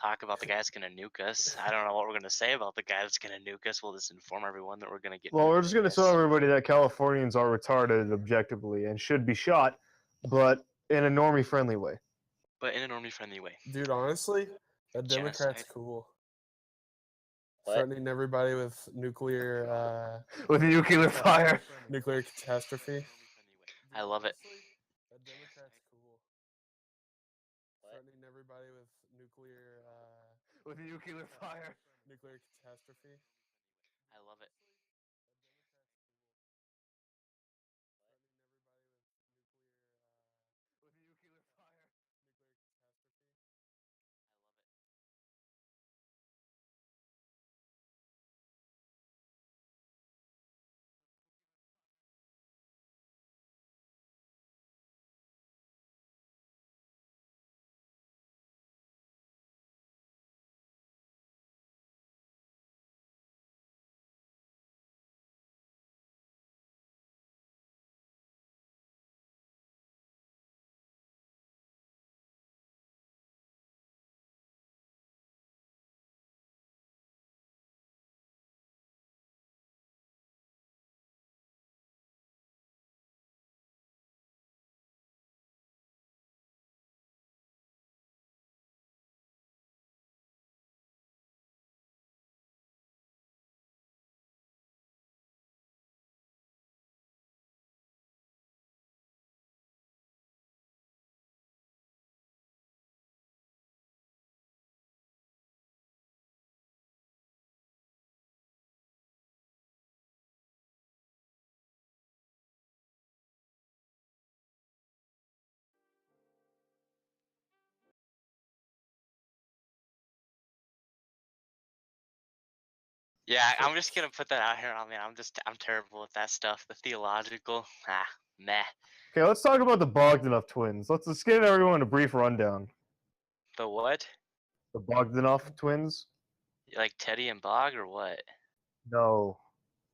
talk about the guy that's gonna nuke us. I don't know what we're gonna say about the guy that's gonna nuke us. We'll just inform everyone that we're gonna get. Well, nuked, we're just gonna I tell guess. everybody that Californians are retarded objectively and should be shot, but in a normie-friendly way. But in a normie-friendly way. Dude, honestly, that Genocide. Democrat's cool. What? Threatening everybody with nuclear With nuclear fire. nuclear catastrophe. I love it. That Democrat's cool. Threatening everybody with nuclear With nuclear fire. nuclear catastrophe. I love it. Yeah, I'm just gonna put that out here. I mean, I'm terrible with that stuff. The theological, meh. Okay, let's talk about the Bogdanov twins. Let's give everyone a brief rundown. The what? The Bogdanov twins? Like Teddy and Bog or what? No.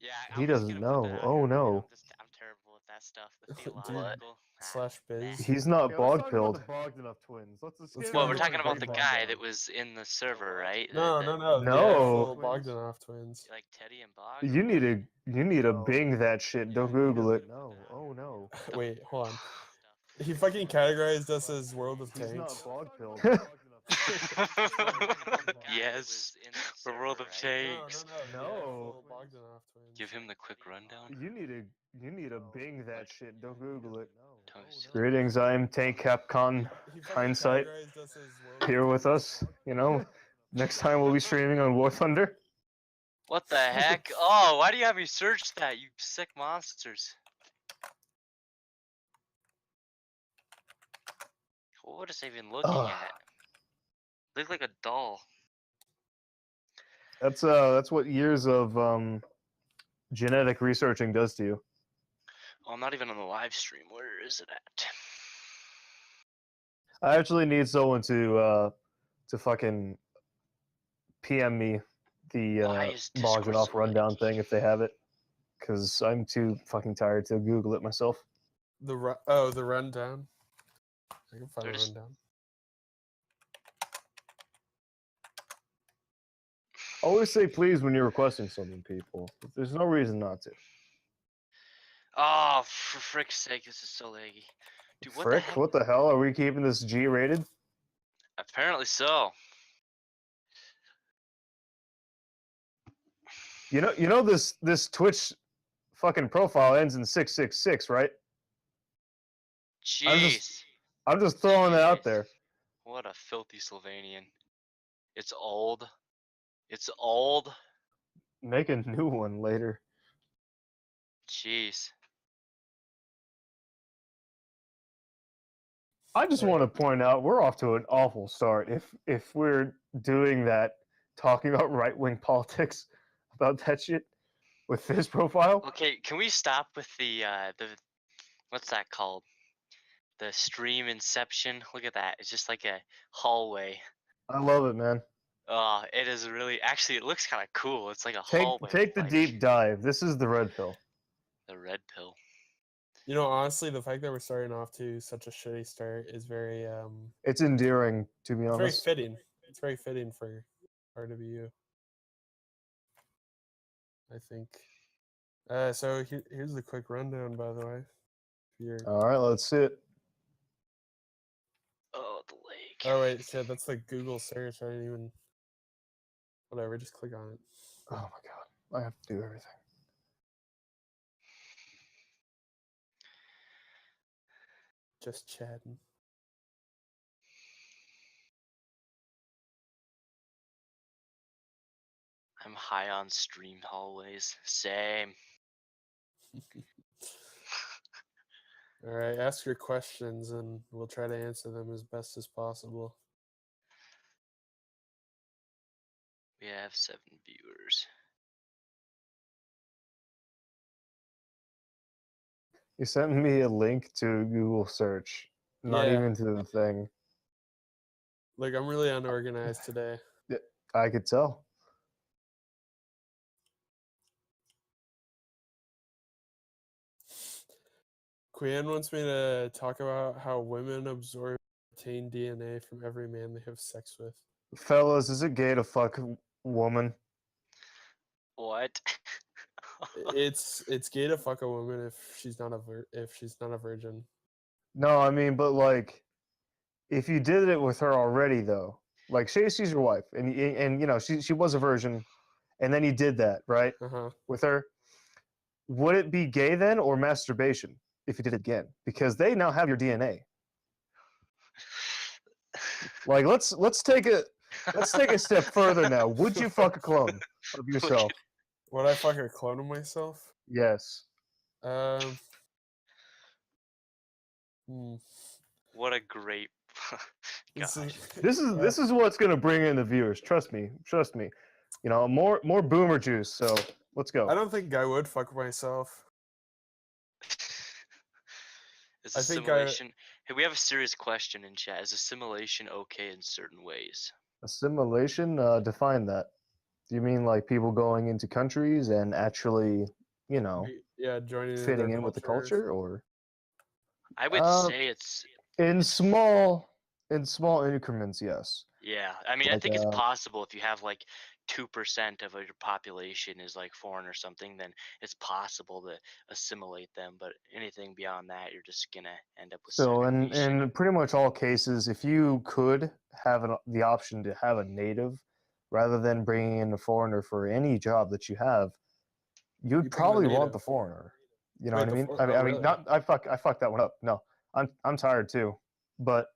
Yeah, He doesn't know. Oh no. I'm terrible with that stuff. The Dude, theological. slash biz. He's not Okay, bog pilled. The Bogdanov twins. Let's Let's give Well, go we're with talking the about the big guy rundown. that was in the server, right? No, The- no. The No. actual Bogdanov twins. Like Teddy and Bog. You need to Bing that shit. Don't Google it. No. Oh no. Wait, hold on. He fucking categorized us as World of He's not Tanks. bog pilled. Yes, the world of No, tanks. no. No. The actual Bogdanov twins. Give him the quick rundown. You need to Bing that shit. Don't Google it. Don't- Greetings, I'm Tank Capcom He fucking Hindsight categorized us as World of here with us. You know, next time we'll be streaming on War Thunder. What the heck? Oh, why do you have me search that, you sick monsters? What is I even looking Ugh. at? Look like a doll. That's what years of genetic researching does to you. Oh, I'm not even on the live stream. Where is it at? I actually need someone to fucking PM me the Why is Discord Bogdanov so rundown laggy? thing if they have it, because I'm too fucking tired to Google it myself. the rundown. I can find They're a just- rundown. Always say please when you're requesting something, people. There's no reason not to. Oh, for frick's sake, this is so laggy. Dude, what the Frick, heck? what the hell? Are we keeping this G rated? Apparently so. You know this Twitch fucking profile ends in 666, right? Jeez. I'm just throwing that out there. What a filthy Slovenian. It's old. It's old. Make a new one later. Jeez. I just want to point out we're off to an awful start. If we're doing that, talking about right wing politics, about that shit with this profile. Okay, can we stop with the what's that called? The stream inception. Look at that. It's just like a hallway. I love it, man. It is really actually it looks kind of cool. It's like a Take hallway. take the like deep dive. This is the red pill. the red pill. You know, honestly, the fact that we're starting off to such a shitty start is very It's endearing, to be very honest. fitting. very fitting for RWU. I think. So here's the quick rundown, by the way. If you're... All right, let's see it. Oh, the lake. Oh wait, shit, that's the Google search. I didn't even. Whatever, just click on it. Oh my god, I have to do everything. Just chatting. I'm high on streamed hallways. Same. All right, ask your questions and we'll try to answer them as best as possible. We have 7 viewers. You sent me a link to Google search, not Yeah. even to the thing. Like, I'm really unorganized today. I could tell. Queen wants me to talk about how women absorb obtain DNA from every man they have sex with. Fellas, is it gay to fuck a woman? What? It's gay to fuck a woman if she's not a virgin. No, I mean, but like, if you did it with her already, though, like, say she's your wife, and you know she was a virgin, and then you did that, right, with her, would it be gay then, or masturbation if you did it again? Because they now have your DNA. Like, let's take a step further now. Would you fuck a clone of yourself? Would I fuck a clone of myself? Yes. What a great This gosh. This is what's gonna bring in the viewers. Trust me. You know, more boomer juice. So let's go. I don't think I would fuck myself. Is I think assimilation? Hey, we have a serious question in chat. Is assimilation okay in certain ways? Assimilation. Define that. Do you mean like people going into countries and actually, you know, joining fitting in with the culture, or? I would say it's in small increments, yes. Yeah, I mean, I think it's possible if you have like 2% of your population is like foreign or something, then it's possible to assimilate them. But anything beyond that, you're just gonna end up with So segregation. in pretty much all cases, if you could have the option to have a native rather than bringing in a foreigner for any job that you have, you'd probably want the foreigner. You know what I mean? I mean, not I fucked that one up. No, I'm tired too, but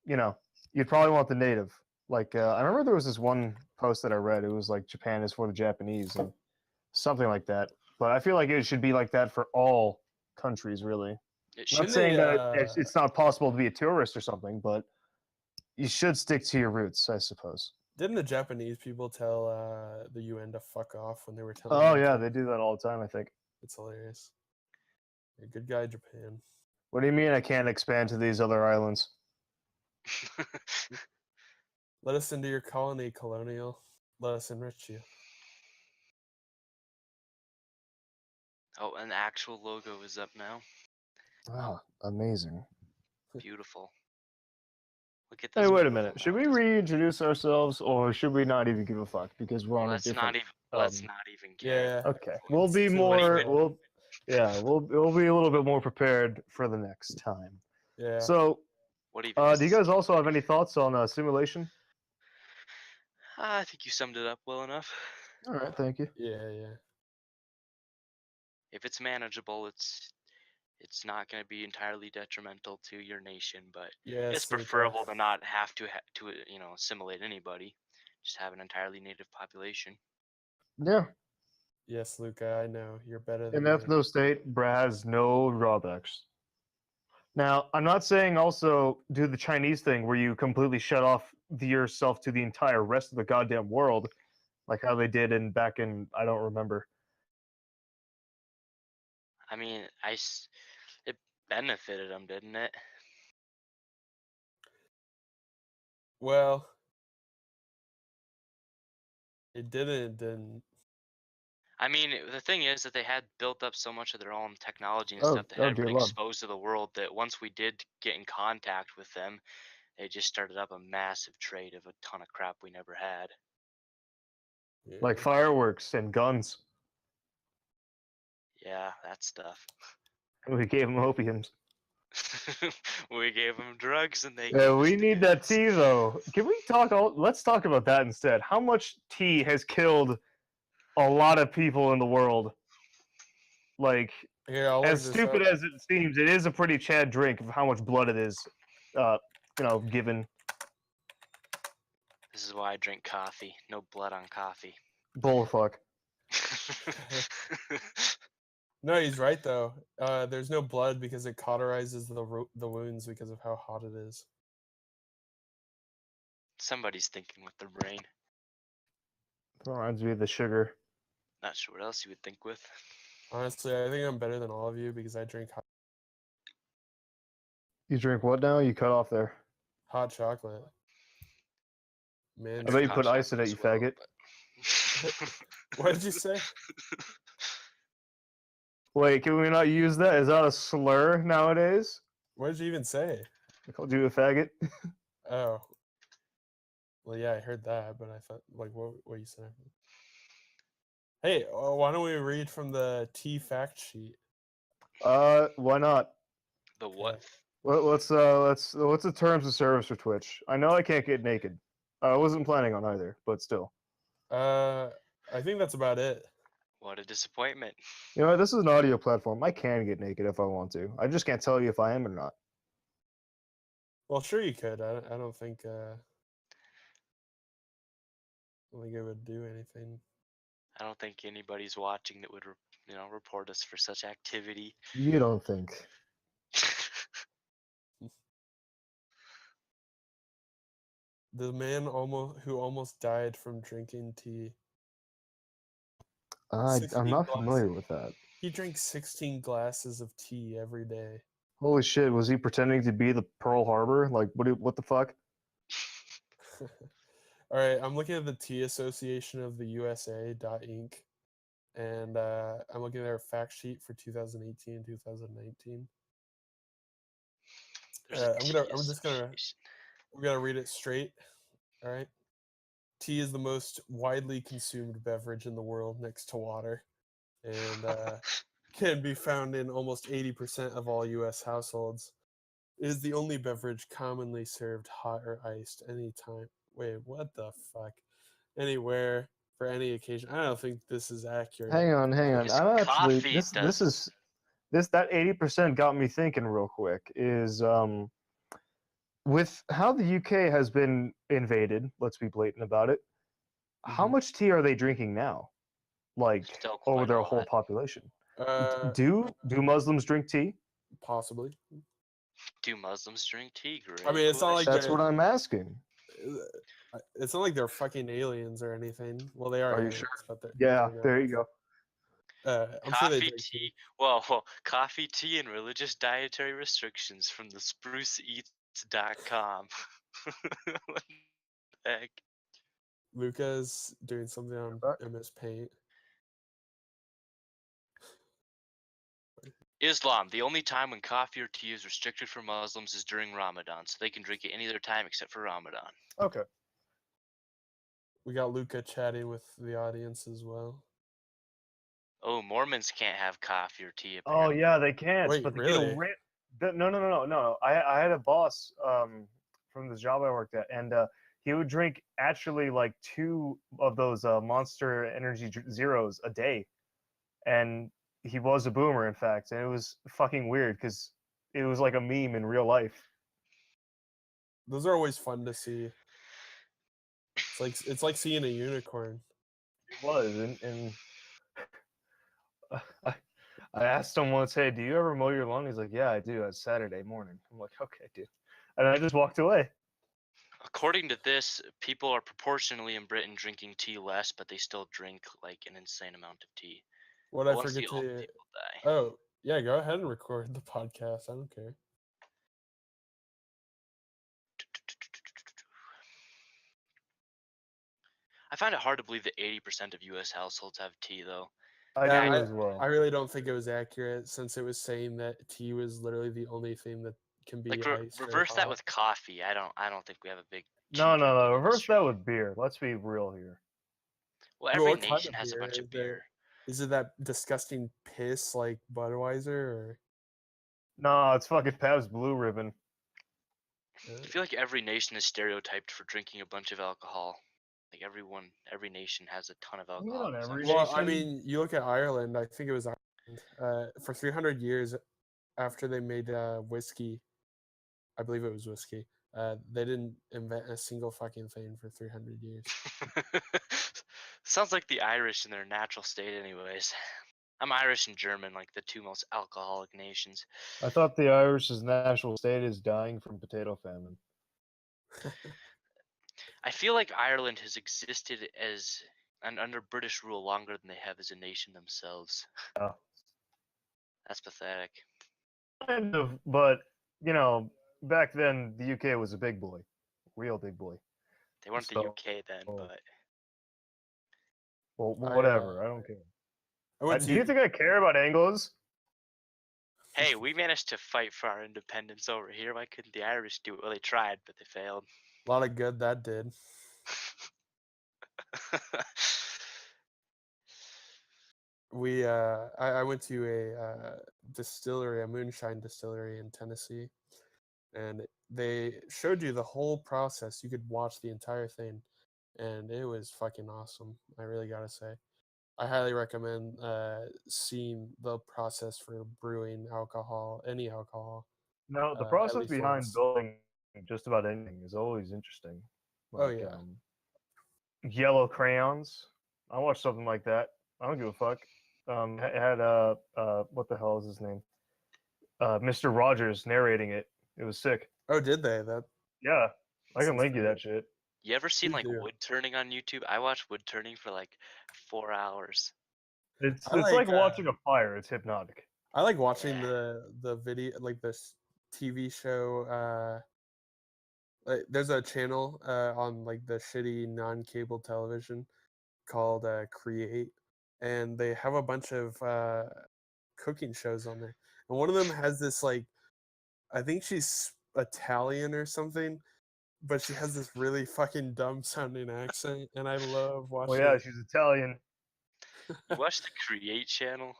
you know, you'd probably want the native. Like I remember there was this one post that I read. It was like Japan is for the Japanese and something like that. But I feel like it should be like that for all countries, really. I'm not saying that it's not possible to be a tourist or something, but you should stick to your roots, I suppose. Didn't the Japanese people tell the UN to fuck off when they were telling? Oh yeah, they do that all the time. I think it's hilarious. You're a good guy, Japan. What do you mean I can't expand to these other islands? Let us into your colony, colonial. Let us enrich you. Oh, an actual logo is up now. Ah, amazing. Beautiful. Look at this. Hey, wait a minute. Should we reintroduce ourselves, or should we not even give a fuck because we're on a different? Let's not even care. Yeah. Okay. We'll be more. We'll be a little bit more prepared for the next time. Yeah. So, what even do you guys also have any thoughts on simulation? I think you summed it up well enough. All right. Thank you. Yeah. If it's manageable, it's not going to be entirely detrimental to your nation, but it's preferable to not have to assimilate anybody. Just have an entirely native population. Yeah. Yes, Luca, I know you're better than In ethno state, Brad has no drawbacks. Now, I'm not saying also do the Chinese thing where you completely shut off yourself to the entire rest of the goddamn world, like how they did back in I don't remember. I mean, it benefited them, didn't it? Well, it didn't. I mean, the thing is that they had built up so much of their own technology and stuff that had been exposed to the world that once we did get in contact with them, They just started up a massive trade of a ton of crap we never had. Like fireworks and guns. Yeah, that stuff. We gave them opiums. We gave them drugs and they Yeah, gave us we the need that goods. tea though. Can we talk? Let's talk about that instead. How much tea has killed a lot of people in the world? Like, Here, I'll as look this stupid up. as it seems, it is a pretty Chad drink of how much blood it is. Given This is why I drink coffee. No blood on coffee. bullfuck. No, he's right though. There's no blood because it cauterizes the wounds because of how hot it is. Somebody's thinking with their brain. Reminds me of the sugar. Not sure what else you would think with. Honestly, I think I'm better than all of you because I drink You drink what now? You cut off there. hot chocolate. Man, I bet you Hot put ice in chocolate it, you as well, faggot. what did you say? Wait, can we not use that? Is that a slur nowadays? What did you even say? I called you a faggot. Oh, well, yeah, I heard that, but I thought like what you said. Hey, why don't we read from the T fact sheet? Why not? The what? What's the terms of service for Twitch? I know I can't get naked. I wasn't planning on either, but still. I think that's about it. What a disappointment. You know what? This is an audio platform. I can get naked if I want to. I just can't tell you if I am or not. Well, sure you could. I don't think it would do anything. I don't think anybody's watching that would, report us for such activity. You don't think? The man who almost died from drinking tea. I'm 16 not glasses. familiar with that. He drinks 16 glasses of tea every day. Holy shit! Was he pretending to be the Pearl Harbor? Like, what the fuck? All right, I'm looking at the Tea Association of the USA.Inc. and I'm looking at their fact sheet for 2018 and 2019. We're gonna read it straight. All right. Tea is the most widely consumed beverage in the world next to water, and can be found in almost 80% of all U.S. households. It is the only beverage commonly served hot or iced anytime. Wait, what the fuck? Anywhere for any occasion. I don't think this is accurate. Hang on. His I'm actually coffee that 80% got me thinking real quick. Is with how the UK has been invaded. Let's be blatant about it. How much tea are they drinking now? Like Still over quite their a whole lot. population? Do Do Muslims drink tea? possibly. Do Muslims drink tea? Great. I mean, it's not like That's what I'm asking. It's not like they're fucking aliens or anything. Well, they are. Are you aliens, sure? But Yeah, there you go. I'm sure they Coffee, drink tea. Well, coffee, tea, and religious dietary restrictions from the spruceeats.com. What the heck? Luca's doing something on MS Paint. Islam. The only time when coffee or tea is restricted for Muslims is during Ramadan, so they can drink it any other time except for Ramadan. Okay. We got Luca chatting with the audience as well. Oh, Mormons can't have coffee or tea. Oh Apparently. yeah, they can't. Wait, but they really? No. I had a boss from this job I worked at, and he would drink actually like 2 of those Monster Energy Zeros a day, and he was a boomer, in fact, and it was fucking weird because it was like a meme in real life. Those are always fun to see. It's like seeing a unicorn. It was, and I asked him once, "Hey, do you ever mow your lawn?" He's like, "Yeah, I do. It's Saturday morning." I'm like, "Okay, dude," and I just walked away. According to this, people are proportionally in Britain drinking tea less, but they still drink like an insane amount of tea. What I forget to. People die. Oh yeah, go ahead and record the podcast. I don't care. I find it hard to believe that 80% of U.S. households have tea, though. I do as well. I really don't think it was accurate since it was saying that tea was literally the only thing that can be Like iced or reverse that hot. with coffee. I don't think we have a big No. drinking Reverse that industry. with beer. Let's be real here. Well, But every what kind nation of has a beer bunch is of there? beer. Is it that disgusting piss like Budweiser or? No, it's fucking Pabst Blue Ribbon. I feel like every nation is stereotyped for drinking a bunch of alcohol. Like every nation has a ton of alcohol Not every consumption. Well, I nation. mean, you look at Ireland. I think it was Ireland. For 300 years after they made whiskey, I believe it was whiskey. They didn't invent a single fucking thing for 300 years. Sounds like the Irish in their natural state, anyways. I'm Irish and German, like the two most alcoholic nations. I thought the Irish's national state is dying from potato famine. I feel like Ireland has existed as under British rule longer than they have as a nation themselves. Oh. That's pathetic. Kind of, but you know, back then the UK was a big boy, real big boy. They weren't the So- UK then, but Well, whatever. I don't care. I went Do you think I care about Anglos? hey, we managed to fight for our independence over here. Why couldn't the Irish do it? Well, they tried, but they failed. a lot of good that did. I went to a distillery, a moonshine distillery in Tennessee, and they showed you the whole process. You could watch the entire thing, and it was fucking awesome. I really gotta say, I highly recommend seeing the process for brewing alcohol, any alcohol. No, the at process least behind once. building just about anything is always interesting. Oh, yeah. Yellow crayons. I watched something like that. I don't give a fuck. It had what the hell is his name? Mr. Rogers narrating it. It was sick. Oh, did they? That Yeah, I can sounds link you great. that shit. You ever seen Please like do. wood turning on YouTube? I watched wood turning for like 4 hours. It's I like watching a fire. It's hypnotic. I like watching Yeah. the video, like this TV show. Like, there's a channel on like the shitty non-cable television called Create, and they have a bunch of cooking shows on there. And one of them has this like, I think she's Italian or something, but she has this really fucking dumb sounding accent, and I love Oh watching. yeah, she's Italian. You watch the Create channel?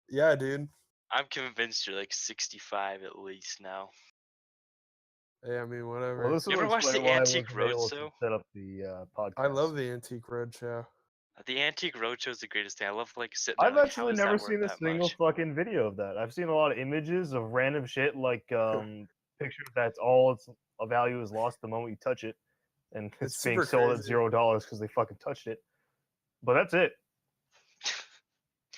Yeah, dude. I'm convinced you're like 65 at least now. Yeah, I mean, whatever. Well, this You will ever watch explain the why I Antique wasn't able to Roadshow? set up the podcast. I love the Antique Roadshow. The Antique Roadshow is the greatest thing. I love like sitting I've there like, how actually is never that seen worth a that single much? fucking video of that. I've seen a lot of images of random shit, like pictures that's all its value is lost the moment you touch it, and it's It's being super sold at crazy. $0 because they fucking touched it. But that's it.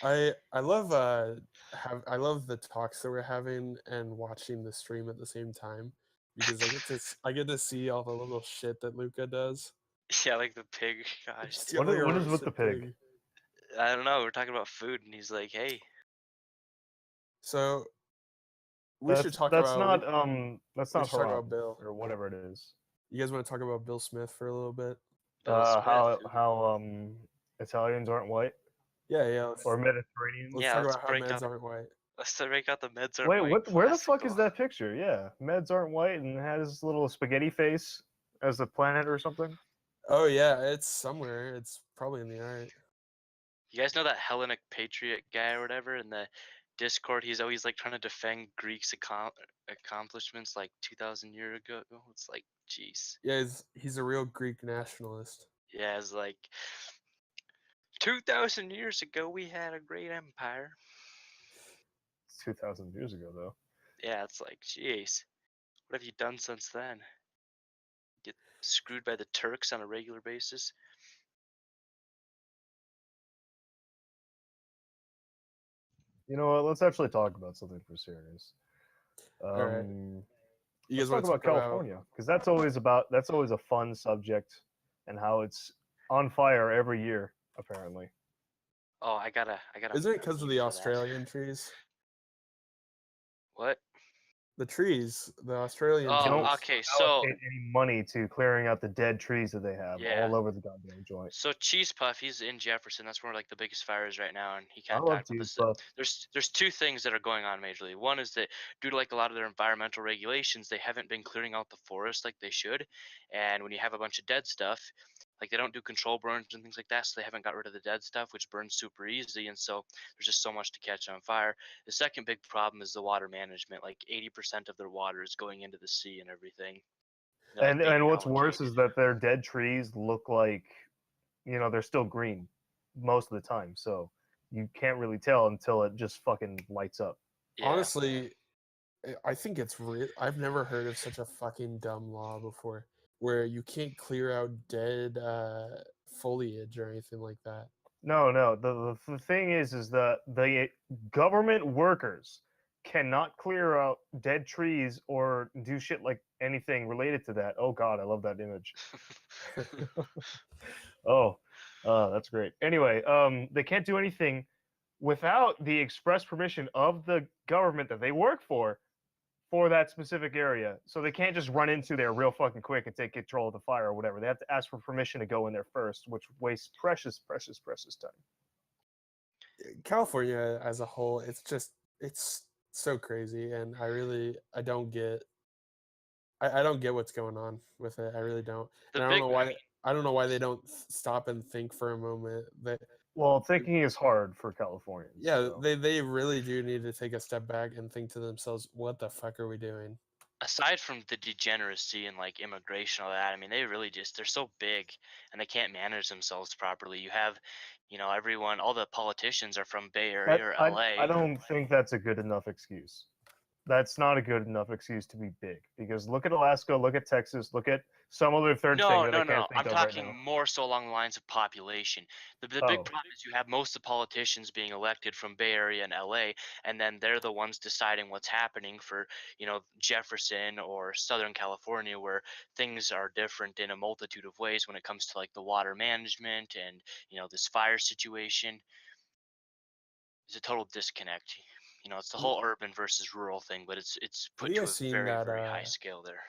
I love I love the talks that we're having and watching the stream at the same time because I get to see all the little shit that Luca does. Yeah, like the pig. Gosh, Just dude. get like a What is with the roasted pig? I don't know. We're talking about food, and he's like, "Hey, So we should talk that's about that's we not should talk haram about Bill. or whatever it is. You guys want to talk about Bill Smith for a little bit? Bill Smith." How Italians aren't white Yeah. Let's, or Mediterraneans. let's Yeah, talk let's about how break meds out- aren't white. Let's break out the meds aren't Wait, white. what? Where the fuck is classical. that picture? Yeah, Meds aren't white and has a little spaghetti face as a planet or something. Oh yeah, it's somewhere. It's probably in the art. You guys know that Hellenic Patriot guy or whatever in the Discord? He's always like trying to defend Greeks' accomplishments like 2,000 years ago. It's like, jeez. Yeah, he's a real Greek nationalist. Yeah, it's like 2,000 years ago we had a great empire. It's 2,000 years ago, though. Yeah, it's like, jeez. What have you done since then? Get screwed by the Turks on a regular basis? You know what? Let's actually talk about something for serious. Alright. You Let's guys want talk to about California because that's always a fun subject, and how it's on fire every year apparently. Oh, I gotta. Isn't it because of meme the for that. Australian trees? What? The trees, the Australian Oh, trees. okay. So allocate any money to clearing out the dead trees that they have yeah. all over the goddamn joint. So Cheese Puff, he's in Jefferson. That's where like the biggest fire is right now, and he I kind of love talked about Cheese this. Puff. There's two things that are going on majorly. One is that due to like a lot of their environmental regulations, they haven't been clearing out the forest like they should, and when you have a bunch of dead stuff, like they don't do control burns and things like that, so they haven't got rid of the dead stuff, which burns super easy, and so there's just so much to catch on fire. The second big problem is the water management. Like 80% of their water is going into the sea and everything. They're, like, being And what's worse allocated. is that their dead trees look like, they're still green most of the time. So you can't really tell until it just fucking lights up. Yeah. Honestly, I think it's real. I've never heard of such a fucking dumb law before, where you can't clear out dead foliage or anything like that. No. The thing is that the government workers cannot clear out dead trees or do shit like anything related to that. Oh God, I love that image. That's great. Anyway, they can't do anything without the express permission of the government that they work for that specific area. So they can't just run into there real fucking quick and take control of the fire or whatever. They have to ask for permission to go in there first, which wastes precious time. California as a whole, it's so crazy, and I don't get I don't get what's going on with it. I really don't. And I don't know why they don't stop and think for a moment that. Well, thinking is hard for Californians. Yeah, so. they really do need to take a step back and think to themselves, what the fuck are we doing? Aside from the degeneracy and like immigration, all that, I mean, they really they're so big and they can't manage themselves properly. You have, everyone, all the politicians are from Bay Area or LA. I don't think that's a good enough excuse. That's not a good enough excuse to be big, because look at Alaska, look at Texas, look at some other third thing that I can't think I'm of right talking now. more so along the lines of population. The big problem is you have most of the politicians being elected from Bay Area and LA, and then they're the ones deciding what's happening for, Jefferson or Southern California, where things are different in a multitude of ways when it comes to like the water management and, this fire situation. There's a total disconnect. It's the whole urban versus rural thing, but it's Have put you to guys a seen very, that very high scale there.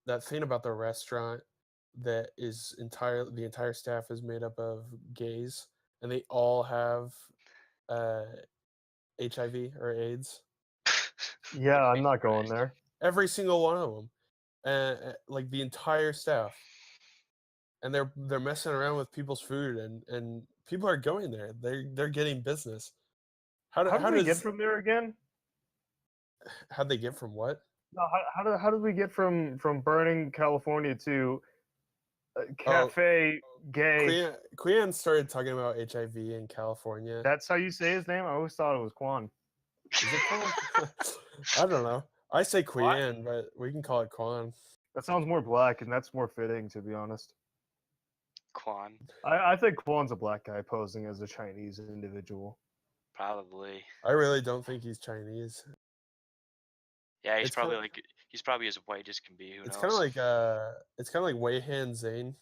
that thing about the restaurant that is the entire staff is made up of gays, and they all have HIV or AIDS? Yeah, I'm not going there. Every single one of them, like the entire staff, and they're messing around with people's food, and people are going there. They're getting business. How did we get from there again? How'd they get from what? No, how did we get from burning California to cafe gay? Quian started talking about HIV in California. That's how you say his name? I always thought it was Quan. Is it Quan? I don't know. I say Quian, but we can call it Quan. That sounds more black, and that's more fitting, to be honest. Quan. I think Quan's a black guy posing as a Chinese individual. Probably. I really don't think he's Chinese. Yeah, he's probably as white as can be. Who knows? It's kind of like Wei Han Zane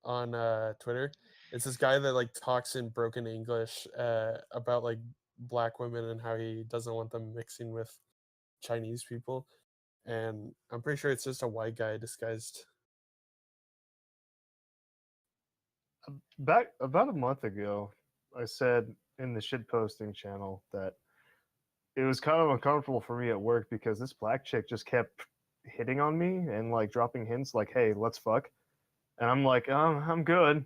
on Twitter. It's this guy that like talks in broken English about like black women and how he doesn't want them mixing with Chinese people, and I'm pretty sure it's just a white guy disguised. Back about a month ago, I said in the shitposting channel that it was kind of uncomfortable for me at work because this black chick just kept hitting on me and like dropping hints like, "Hey, let's fuck," and I'm like, I'm good,"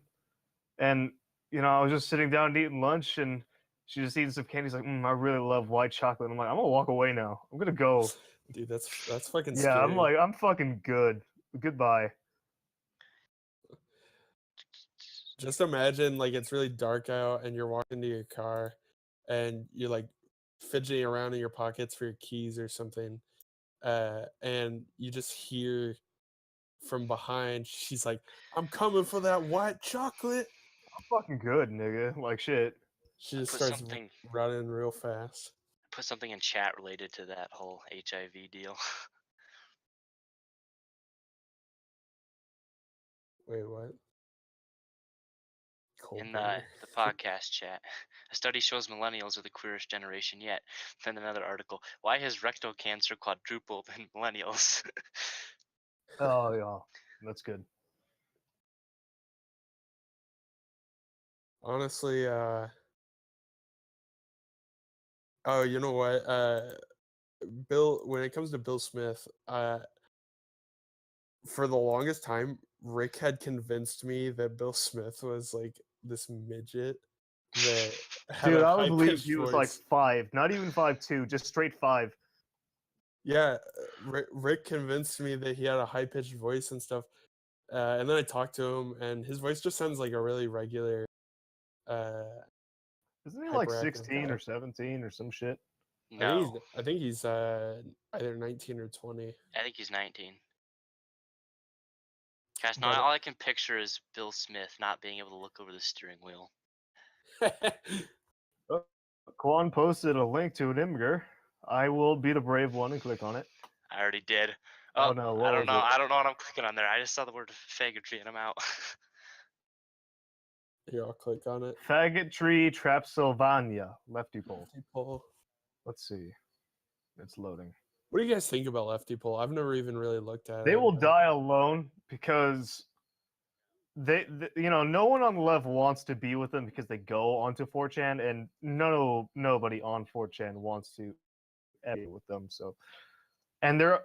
and I was just sitting down and eating lunch, and she just eating some candy. She's like, I really love white chocolate. I'm like, I'm gonna walk away now. I'm gonna go. Dude, that's fucking yeah. scary. I'm like, I'm fucking good. Goodbye. Just imagine like it's really dark out and you're walking to your car and you're like fidgeting around in your pockets for your keys or something, and you just hear from behind, she's like, "I'm coming for that white chocolate." I'm fucking good, nigga. Like shit. She just starts running real fast. Put something in chat related to that whole HIV deal. Wait, what? cold in boomer. the podcast chat. A study shows millennials are the queerest generation yet. Then another article. Why has rectal cancer quadrupled in millennials? Oh yeah, that's good. Honestly, oh, you know what? Bill, when it comes to Bill Smith, for the longest time, Rick had convinced me that Bill Smith was like this midget that had Dude, a I would high believe pitched he was like voice. 5, not even 5'2", just straight 5. Yeah, Rick convinced me that he had a high pitched voice and stuff. And then I talked to him, and his voice just sounds like a really regular, Isn't he like hyperactive 16 guy. or 17 or some shit? No, I think he's either 19 or 20. I think he's 19. Gosh, now But all I can picture is Bill Smith not being able to look over the steering wheel. Quan posted a link to an imgur. I will be the brave one and click on it. I already did. Oh Oh, no, I what don't was know. it? I don't know what I'm clicking on there. I just saw the word faggotry and I'm out. Here, I'll click on it. Faggotry Trapsylvania. Lefty pole. Lefty pole. Let's see. It's loading. What do you guys think about lefty pole? I've never even really looked at it. They will die alone because they no one on the left wants to be with them because they go onto 4chan, and nobody on 4chan wants to be with them. So, and they're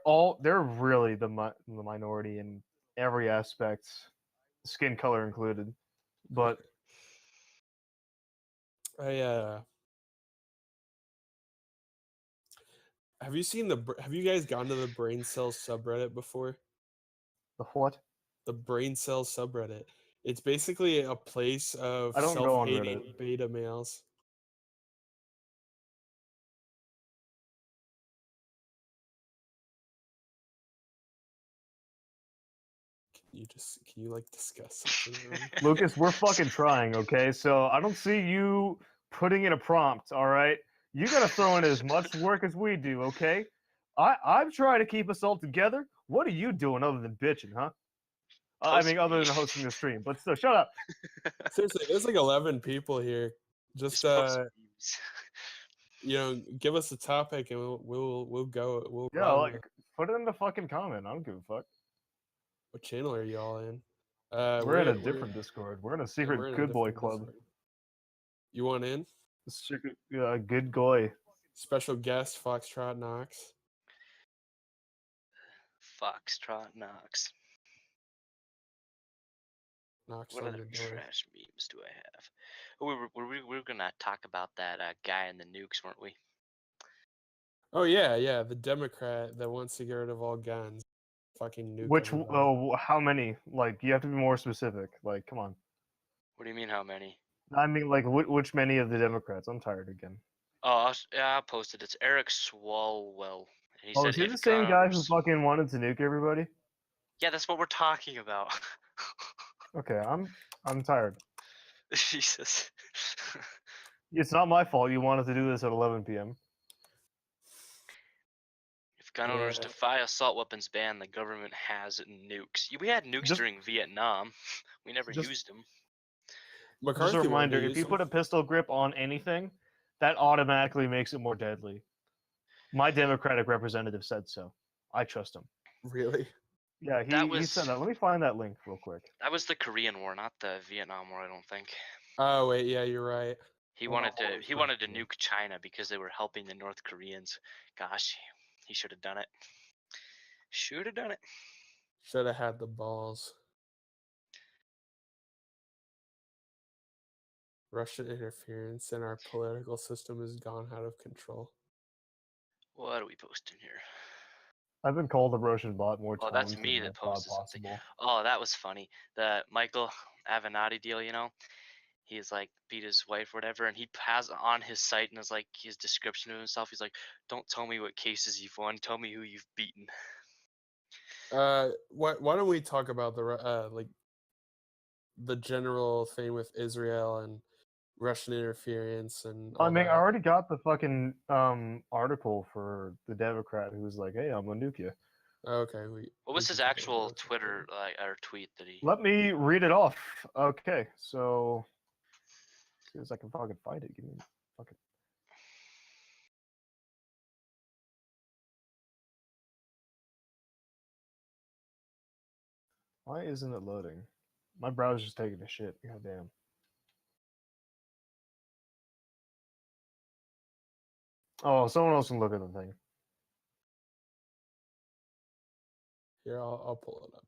really the minority in every aspect, skin color included. But have you guys gone to the brain cells subreddit before? the what? The brain cells subreddit. It's basically a place of I don't go on self-hating Reddit. beta males. Can you like discuss something? Lucas, we're fucking trying, okay? So I don't see you putting in a prompt, all right? You gotta throw in as much work as we do, okay? I'm trying to keep us all together. What are you doing other than bitching, huh? I mean, other than hosting the stream, but still, shut up. Seriously, there's like 11 people here. Just give us a topic and we'll go. Yeah, like put it in the fucking comment. I don't give a fuck. What channel are y'all in? We're in a different Discord. We're in a secret we're in a good boy different club. Discord. You want in? Secret, good boy. Special guest Foxtrot Knox. Foxtrot Knox. Knocks What on other the door. trash memes do I have? Oh, we were gonna talk about that guy in the nukes, weren't we? Oh yeah, the Democrat that wants to get rid of all guns. Fucking nuke Which everybody. how many? Like, you have to be more specific. Like, come on. What do you mean, how many? I mean, like, which many of the Democrats? I'm tired again. Oh, I'll post it. It's Eric Swalwell. And he Oh, said, is he if the same guy who gunners... fucking wanted to nuke everybody? Yeah, that's what we're talking about. Okay, I'm tired. Jesus. It's not my fault you wanted to do this at 11 p.m. If gun owners defy assault weapons ban, the government has nukes. We had nukes during Vietnam. We never used them. Just a reminder, if you put a pistol grip on anything, that automatically makes it more deadly. My Democratic representative said so. I trust him. Really? Yeah, he said that. Let me find that link real quick. That was the Korean War, not the Vietnam War, I don't think. Oh wait, yeah, you're right. He wanted to nuke China because they were helping the North Koreans. Gosh, he should have done it. Should have done it. Should have had the balls. Russian interference in our political system has gone out of control. What are we posting here? I've been called a Russian bot more times. Oh, that's me that posted something. Oh, that was funny. The Michael Avenatti deal, he's like beat his wife or whatever, and he has on his site and is like his description of himself. He's like, "Don't tell me what cases you've won. Tell me who you've beaten." Why don't we talk about the general thing with Israel and Russian interference and all I mean, that? I already got the fucking article for the Democrat who's like, "Hey, I'm gonna nuke you." Okay. What was his actual Twitter or tweet that he? Let me read it off. Okay, so soon as I can fucking find it. Give me fucking. Why isn't it loading? My browser's taking a shit. Goddamn. Oh, someone else can look at the thing. Here, I'll pull it up.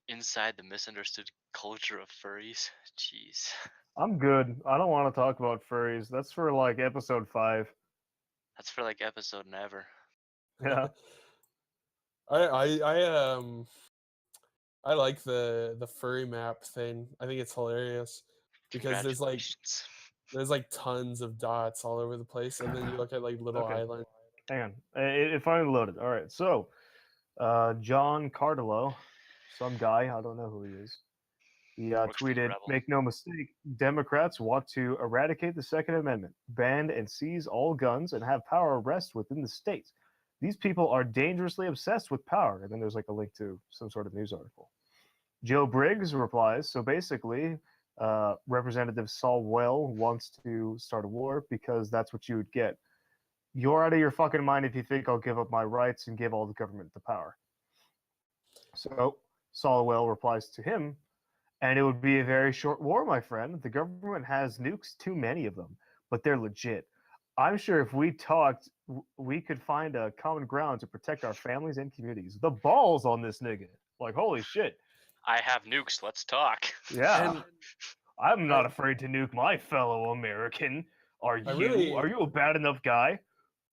Inside the misunderstood culture of furries. Jeez. I'm good. I don't want to talk about furries. That's for like episode 5. That's for like episode never. Yeah. I like the furry map thing. I think it's hilarious because there's like tons of dots all over the place, and then you look at like little Okay. island. Hang on. It finally loaded. All right. So, John Cardillo, some guy, I don't know who he is. He tweeted, "Make no mistake, Democrats want to eradicate the Second Amendment, ban and seize all guns, and have power rest within the states. These people are dangerously obsessed with power." And then there's like a link to some sort of news article. Joe Briggs replies, "So basically, Representative Saul Well wants to start a war because that's what you would get. You're out of your fucking mind if you think I'll give up my rights and give all the government the power." So Solwell replies to him, "And it would be a very short war, my friend. The government has nukes, too many of them, but they're legit. I'm sure if we talked, we could find a common ground to protect our families and communities." The balls on this nigga. Like, holy shit. I have nukes, let's talk. Yeah. And I'm not afraid to nuke my fellow American. Are you? Are you a bad enough guy?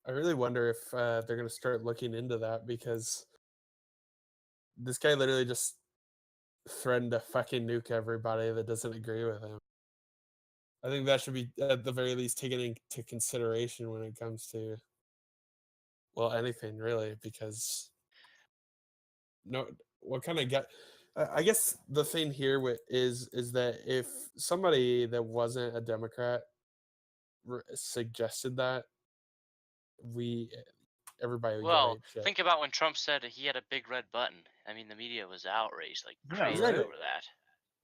I really wonder if they're going to start looking into that, because this guy literally just threatened to fucking nuke everybody that doesn't agree with him. I think that should be, at the very least, taken into consideration when it comes to, well, anything really, because what kind of guy? I guess the thing here is that if somebody that wasn't a Democrat suggested that, everybody would Well, get shit. think about when Trump said he had a big red button. I mean, the media was outraged like crazy exactly. over that.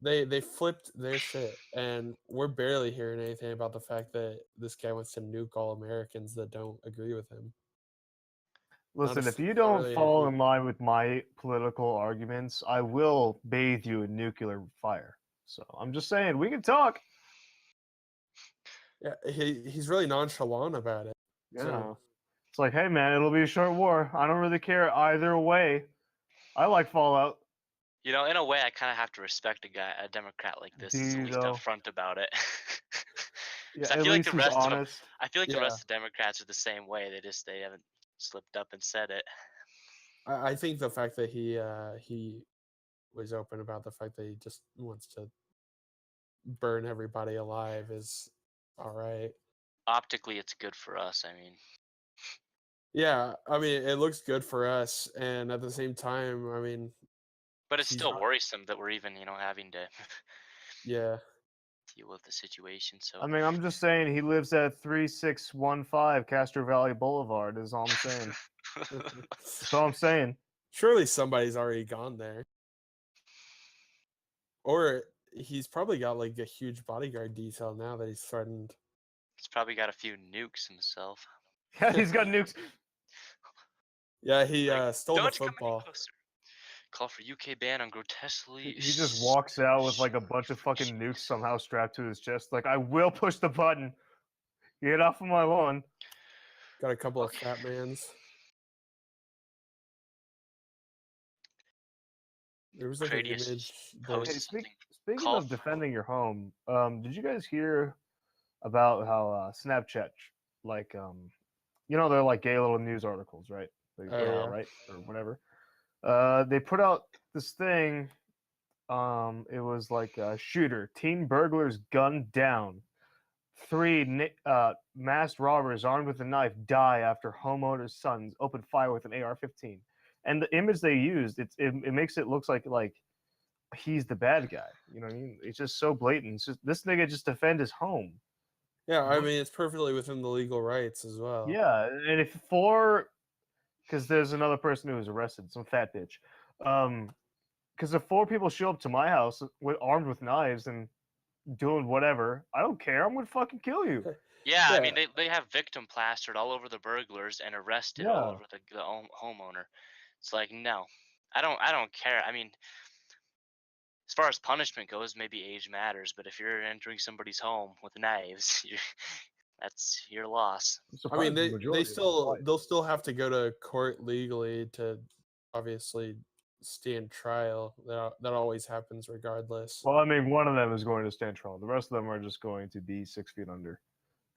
They flipped their shit, and we're barely hearing anything about the fact that this guy wants to nuke all Americans that don't agree with him. Listen, if you don't fall in line with my political arguments, I will bathe you in nuclear fire. So I'm just saying, we can talk. Yeah, he's really nonchalant about it. Yeah. So. It's like, hey man, it'll be a short war. I don't really care either way. I like Fallout. You know, in a way, I kind of have to respect a Democrat like this. He's at least upfront about it. Yeah, I feel like the rest of them, I feel like the rest of the Democrats are the same way. They haven't slipped up and said it. I think the fact that he was open about the fact that he just wants to burn everybody alive is all right. Optically, it's good for us. I mean. Yeah, I mean, it looks good for us, and at the same time, I mean. But it's still worrisome that we're even, having to. Deal with the situation. So. I mean, I'm just saying he lives at 3615 Castro Valley Boulevard. Is all I'm saying. That's all I'm saying. Surely somebody's already gone there, or he's probably got like a huge bodyguard detail now that he's threatened. He's probably got a few nukes himself. Yeah, he's got nukes. Yeah, he stole the football. Call for UK ban on grotesquely. He just walks out with like a bunch of fucking nukes somehow strapped to his chest. Like, I will push the button. Get off of my lawn. Got a couple of fat mans. There was like an image. Speaking of defending your home, did you guys hear about how Snapchat, like, they're like gay little news articles, right? They put out, right, or whatever. They put out this thing. It was like a shooter. Teen burglars gunned down. 3 masked robbers armed with a knife die after homeowner's sons opened fire with an AR-15. And the image they used, it makes it look like he's the bad guy. You know what I mean? It's just so blatant. It's just, this nigga just defend his home. Yeah, I mean, it's perfectly within the legal rights as well. Yeah, and if for because there's another person who was arrested, some fat bitch. Because if 4 people show up to my house armed with knives and doing whatever, I don't care. I'm gonna fucking kill you. Yeah, I mean they have victim plastered all over the burglars and arrested all over the homeowner. It's like, no, I don't care. I mean, as far as punishment goes, maybe age matters, but if you're entering somebody's home with knives, that's your loss. I mean, they'll still have to go to court legally to obviously stand trial. That always happens regardless. Well, I mean, one of them is going to stand trial. The rest of them are just going to be 6 feet under.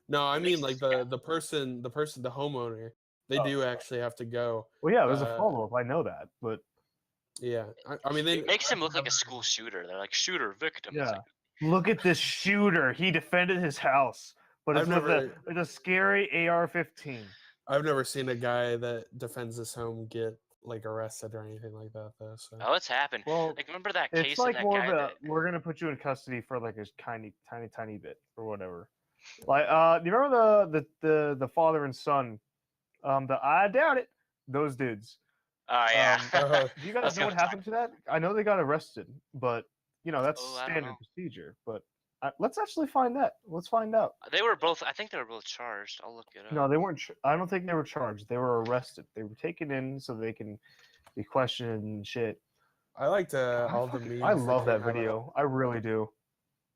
No, I mean like the homeowner. They do actually have to go. Well, yeah, there's a follow up. I know that, but yeah, I mean, it makes him look like a school shooter. They're like shooter victim. Yeah. Look at this shooter. He defended his house, but it's with a scary AR-15. I've never seen a guy that defends his home get like arrested or anything like that, though. So. Oh, it's happened. Well, like remember that case? It's like of that more guy of a that... we're gonna put you in custody for like a tiny bit or whatever. Like, do you remember the father and son? I doubt it. Those dudes. Oh yeah. Do you guys know what happened to that? I know they got arrested, but you know that's standard procedure. But let's actually find that. Let's find out. They were both. I think they were both charged. I'll look it up. No, they weren't. I don't think they were charged. They were arrested. They were taken in so they can be questioned and shit. I liked all the memes. I love that video. I really do.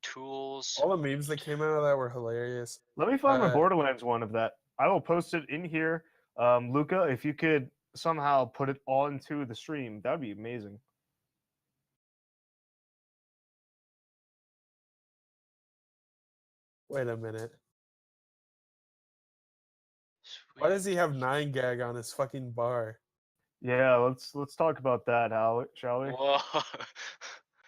Tools. All the memes that came out of that were hilarious. Let me find my Borderlands one of that. I will post it in here. Luca, if you could somehow put it all into the stream, that would be amazing. Wait a minute. Sweet. Why does he have 9gag on his fucking bar? Yeah, let's talk about that, shall we? Whoa.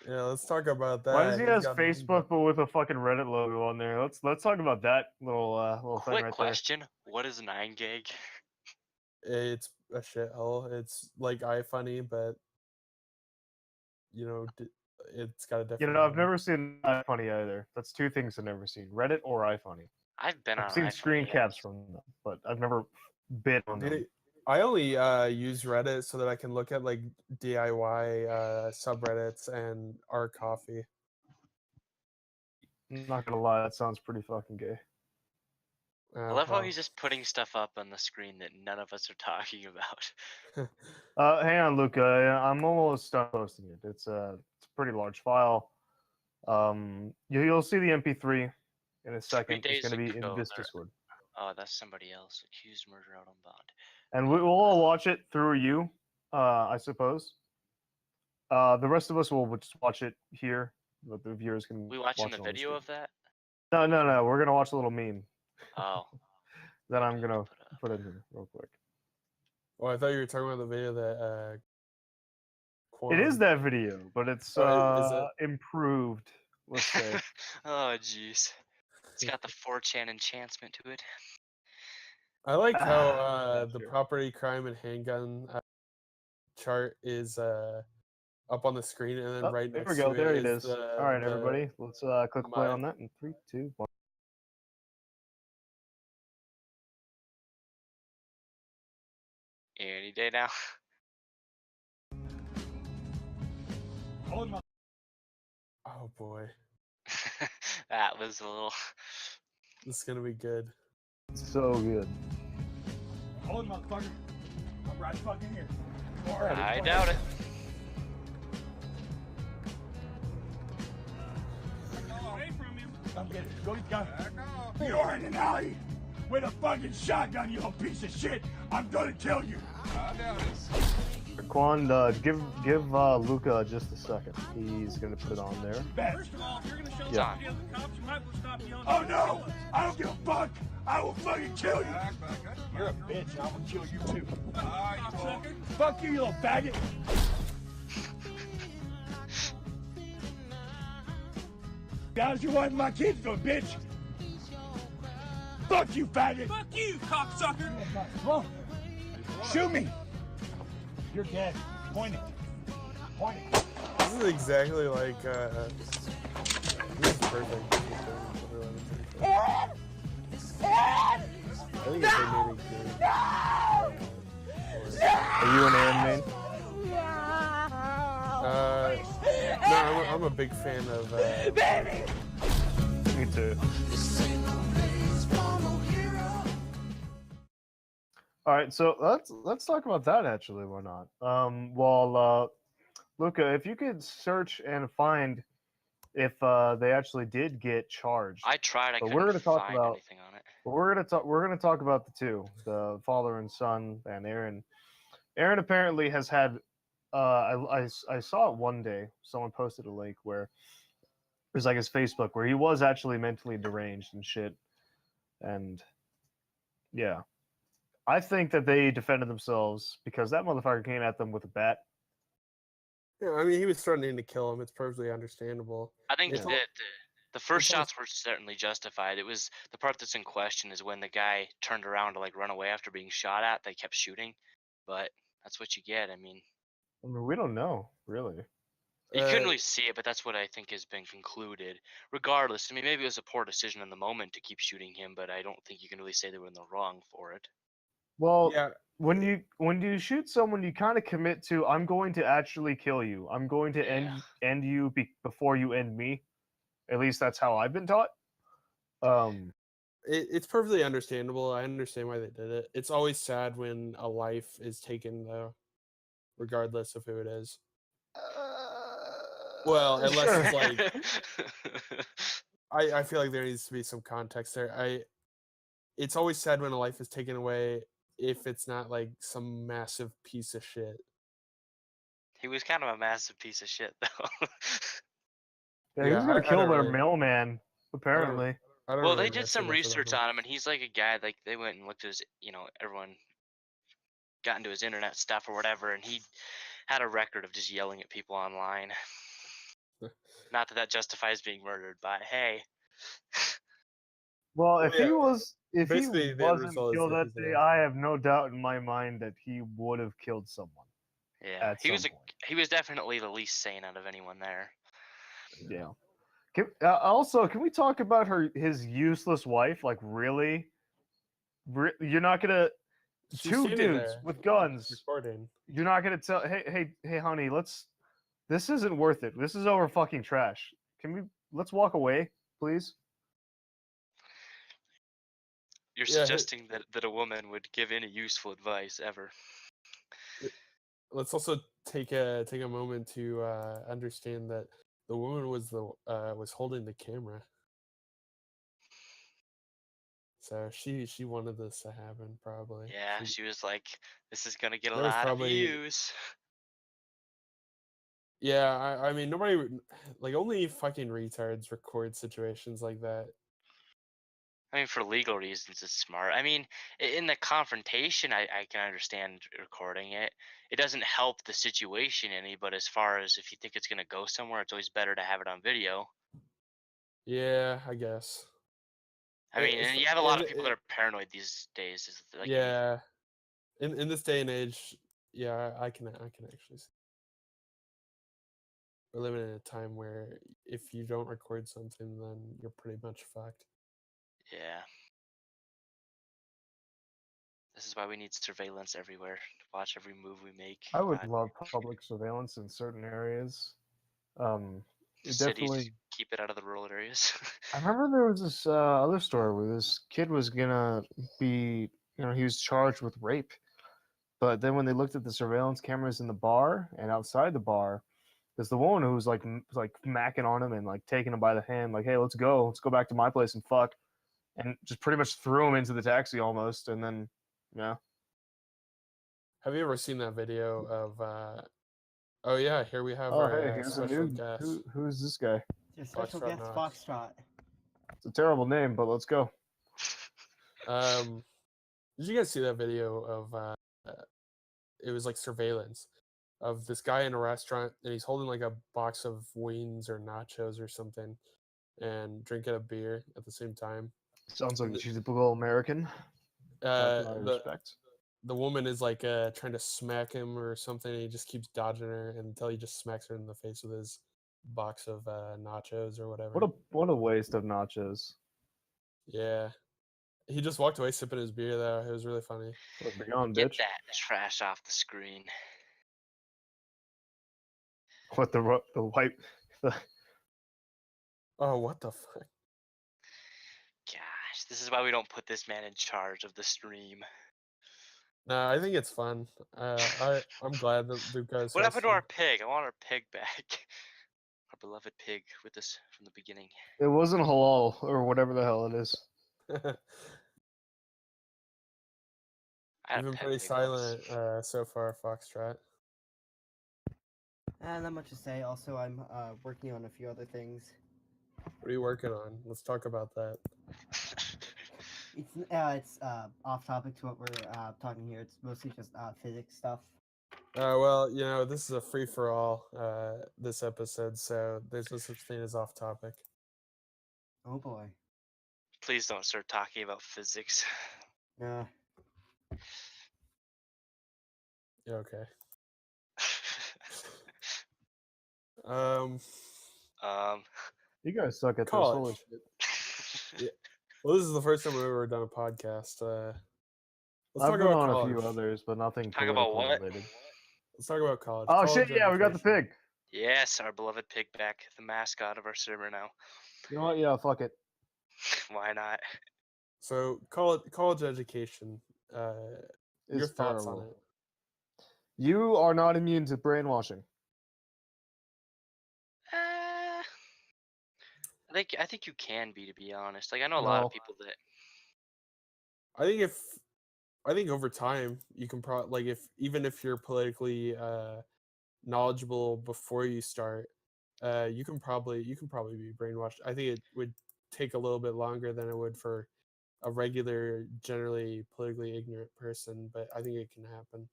Yeah, let's talk about that. Why does he have Facebook but with a fucking Reddit logo on there? Let's talk about that little thing right there. Quick question: what is 9gag? It's a shithole. It's like iFunny, but you know, it's got a different. You know, I've never seen iFunny either. That's 2 things I've never seen: Reddit or iFunny. I've seen screen caps from them, but I've never been on them. I only use Reddit so that I can look at like DIY subreddits and our coffee. I'm not gonna lie, that sounds pretty fucking gay. I love how he's just putting stuff up on the screen that none of us are talking about. Hang on, Luca. I'm almost done posting it. It's a pretty large file. You'll see the MP3 in a second. It's going to be in this Discord. Oh, that's somebody else. Accused murder out on bond. And we'll all watch it through you, I suppose. The rest of us will just watch it here. But the viewers can. We watching the video of that? No. We're gonna watch a little meme. Oh. That I'm gonna put in here real quick. Oh, I thought you were talking about the video that. It is that video, but it's improved. Let's say. Oh jeez. It's got the 4chan enhancement to it. I like how the property crime and handgun chart is up on the screen, and then right next to it. There it is. All right, everybody, let's click play on that in 3, 2, 1. Any day now. Oh boy. That was a little. This is gonna be good. So good. Hold on, motherfucker. I'm right fucking here. I doubt it. Away from him. Come get it. Go, go. You're in an alley with a fucking shotgun, you little piece of shit. I'm gonna kill you. I doubt it. Quan, give Luca just a second. He's gonna put it on there. First of all, if you're gonna show the cops, you might as well stop yelling. Oh no! I don't give a fuck! I will fucking kill you! You're a bitch, and I'm gonna kill you too. Fuck you, you little faggot! How's your wife and my kids doing, bitch? Fuck you, faggot! Fuck you, cocksucker! Shoot me! You're dead. Point it. Point it. This is exactly like, this is perfect. I think if they made a game. No! Are you an Aaron main? No, I'm a big fan of. Me too. All right, so let's talk about that actually. Why not? Luca, if you could search and find if they actually did get charged. I tried. I But couldn't we're gonna talk find about. anything on it. But we're gonna talk about the two, the father and son, and Aaron. Aaron apparently has had. I saw it one day. Someone posted a link where it was like his Facebook, where he was actually mentally deranged and shit. And yeah, I think that they defended themselves because that motherfucker came at them with a bat. Yeah, I mean, he was threatening to kill him. It's perfectly understandable. I think It's that all- the first it's all- shots were certainly justified. It was the part that's in question is when the guy turned around to like run away after being shot at. They kept shooting, but that's what you get. I mean, We don't know really. you couldn't really see it, but that's what I think has been concluded. Regardless, I mean, maybe it was a poor decision in the moment to keep shooting him, but I don't think you can really say they were in the wrong for it. Well, Yeah, when you shoot someone, you kind of commit to, I'm going to actually kill you. I'm going to Yeah. end you before you end me. At least that's how I've been taught. it's perfectly understandable. I understand why they did it. It's always sad when a life is taken, though, regardless of who it is. Well, unless sure. it's like I feel like there needs to be some context there. It's always sad when a life is taken away if it's not like some massive piece of shit. He was kind of a massive piece of shit, though. Yeah, he was gonna I kill don't their really- mailman. Apparently, I don't Well, really they did mess some with it for that research much. on him, and he's like a guy, like, they went and looked at his, everyone got into his internet stuff or whatever, and he had a record of just yelling at people online. Not that justifies being murdered, but hey. well, Well, if he yeah, was, if he basically, the end wasn't result is killed that that he's day, dead. I have no doubt in my mind that he would have killed someone. Yeah, At he was some point. he was definitely the least sane out of anyone there. Yeah. Also, can we talk about his useless wife? Like, really? You're not gonna She's two standing dudes there with guns. recording. You're not gonna tell, hey, honey, this isn't worth it. This is over fucking trash. Let's walk away, please? You're Yeah, suggesting that a woman would give any useful advice ever. let's also take a moment to understand that the woman was holding the camera, so she wanted this to happen probably. Yeah, she was like, this is gonna get a There was lot of probably- views. Yeah, I mean nobody like only fucking retards record situations like that. I mean, for legal reasons, it's smart. I mean, in the confrontation, I can understand recording it. It doesn't help the situation any, but as far as if you think it's gonna go somewhere, it's always better to have it on video. Yeah, I guess. I mean, It's- and you have a lot of it- people that are paranoid these days. Is like Yeah, in this day and age, yeah, I can actually see. We're living in a time where if you don't record something, then you're pretty much fucked. yeah. This is why we need surveillance everywhere to watch every move we make. I would love public surveillance in certain areas. It Cities, definitely. keep it out of the rural areas. I remember there was this other story where this kid was gonna be, he was charged with rape, but then when they looked at the surveillance cameras in the bar and outside the bar, there's the woman who was like macking on him and like taking him by the hand, like, hey, let's go back to my place and fuck, and just pretty much threw him into the taxi almost, and then yeah. Have you ever seen that video of? Oh yeah, here we have Oh, our hey, here's a special new. guest. Who's this guy? Your special Foxtrot guest, Knox. Foxtrot. It's a terrible name, but let's go. Did you guys see that video of? It was like surveillance of this guy in a restaurant, and he's holding like a box of wings or nachos or something, and drinking a beer at the same time. Sounds like a typical American. That's what I respect. The woman is like trying to smack him or something, and he just keeps dodging her until he just smacks her in the face with his box of nachos or whatever. What a waste of nachos. Yeah, He just walked away sipping his beer, though. It was really funny. Bring on, Get bitch. that trash off the screen. What the white? Oh, what the fuck? Gosh, this is why we don't put this man in charge of the stream. No, I think it's fun. I'm glad that the guys. What happened to our pig? I want our pig back. Our beloved pig with us from the beginning. It wasn't halal or whatever the hell it is. You've been pretty silent so far, Foxtrot. Not much to say. Also, I'm working on a few other things. What are you working on? Let's talk about that. It's off topic to what we're talking here. It's mostly just physics stuff. Well, you know, this is a free for all this episode, so there's no such thing as off topic. Oh boy. Please don't start talking about physics. Yeah. Yeah, okay. You guys suck at College. this. Holy shit. Well, this is the first time we've ever done a podcast. Let's I've talk been about on college. a few others, but nothing. Talk about politically what? related. Let's talk about college. Oh College shit! Yeah, we got the education. pig. Yes, our beloved pig back, the mascot of our server now. You know what? Yeah, fuck it. Why not? So, college education. Your It's thoughts on terrible. it? You are not immune to brainwashing. I think you can be, to be honest. Like I know a lot No. of people that. I think over time you can even if you're politically knowledgeable before you start, you can probably be brainwashed. I think it would take a little bit longer than it would for a regular, generally politically ignorant person, but I think it can happen.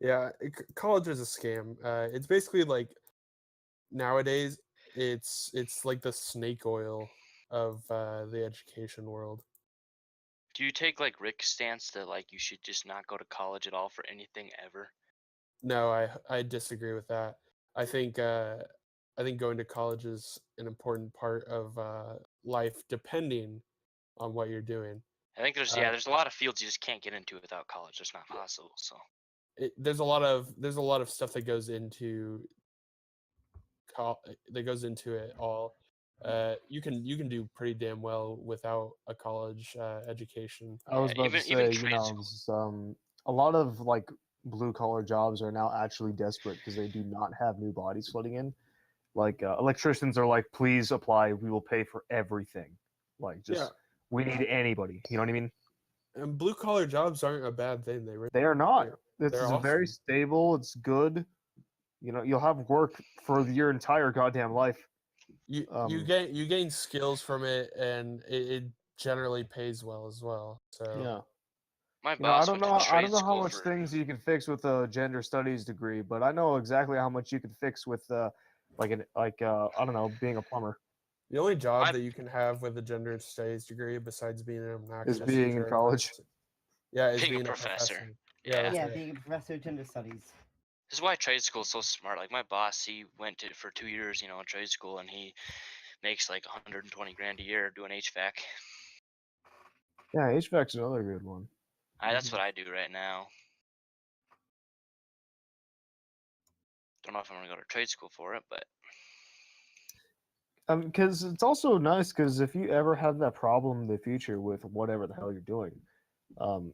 Yeah, college is a scam. It's basically like nowadays it's like the snake oil of the education world. Do you take like Rick's stance that like you should just not go to college at all for anything ever? No, I disagree with that. I think going to college is an important part of life, depending on what you're doing. I think there's a lot of fields you just can't get into without college. It's not possible. So there's a lot of stuff that goes into it all. You can do pretty damn well without a college education. I was about to say, you know, a lot of like blue collar jobs are now actually desperate because they do not have new bodies flooding in. Like electricians are like, please apply, we will pay for everything. Like just we need anybody. You know what I mean? And blue collar jobs aren't a bad thing. They are not. It's awesome. Very stable. It's good. You know, you'll have work for your entire goddamn life. You gain skills from it, and it generally pays well as well. So yeah. My boss I don't know how much for... things you can fix with a gender studies degree, but I know exactly how much you can fix with I don't know, being a plumber. The only job that you can have with a gender studies degree, besides being an obnoxious is being in college. Yeah, is being a professor. Yeah, being a professor of gender studies. This is why trade school is so smart. Like my boss, he went for 2 years, in trade school, and he makes like 120 grand a year doing HVAC. Yeah, HVAC's another good one. That's what I do right now. Don't know if I'm gonna go to trade school for it, but because it's also nice because if you ever have that problem in the future with whatever the hell you're doing,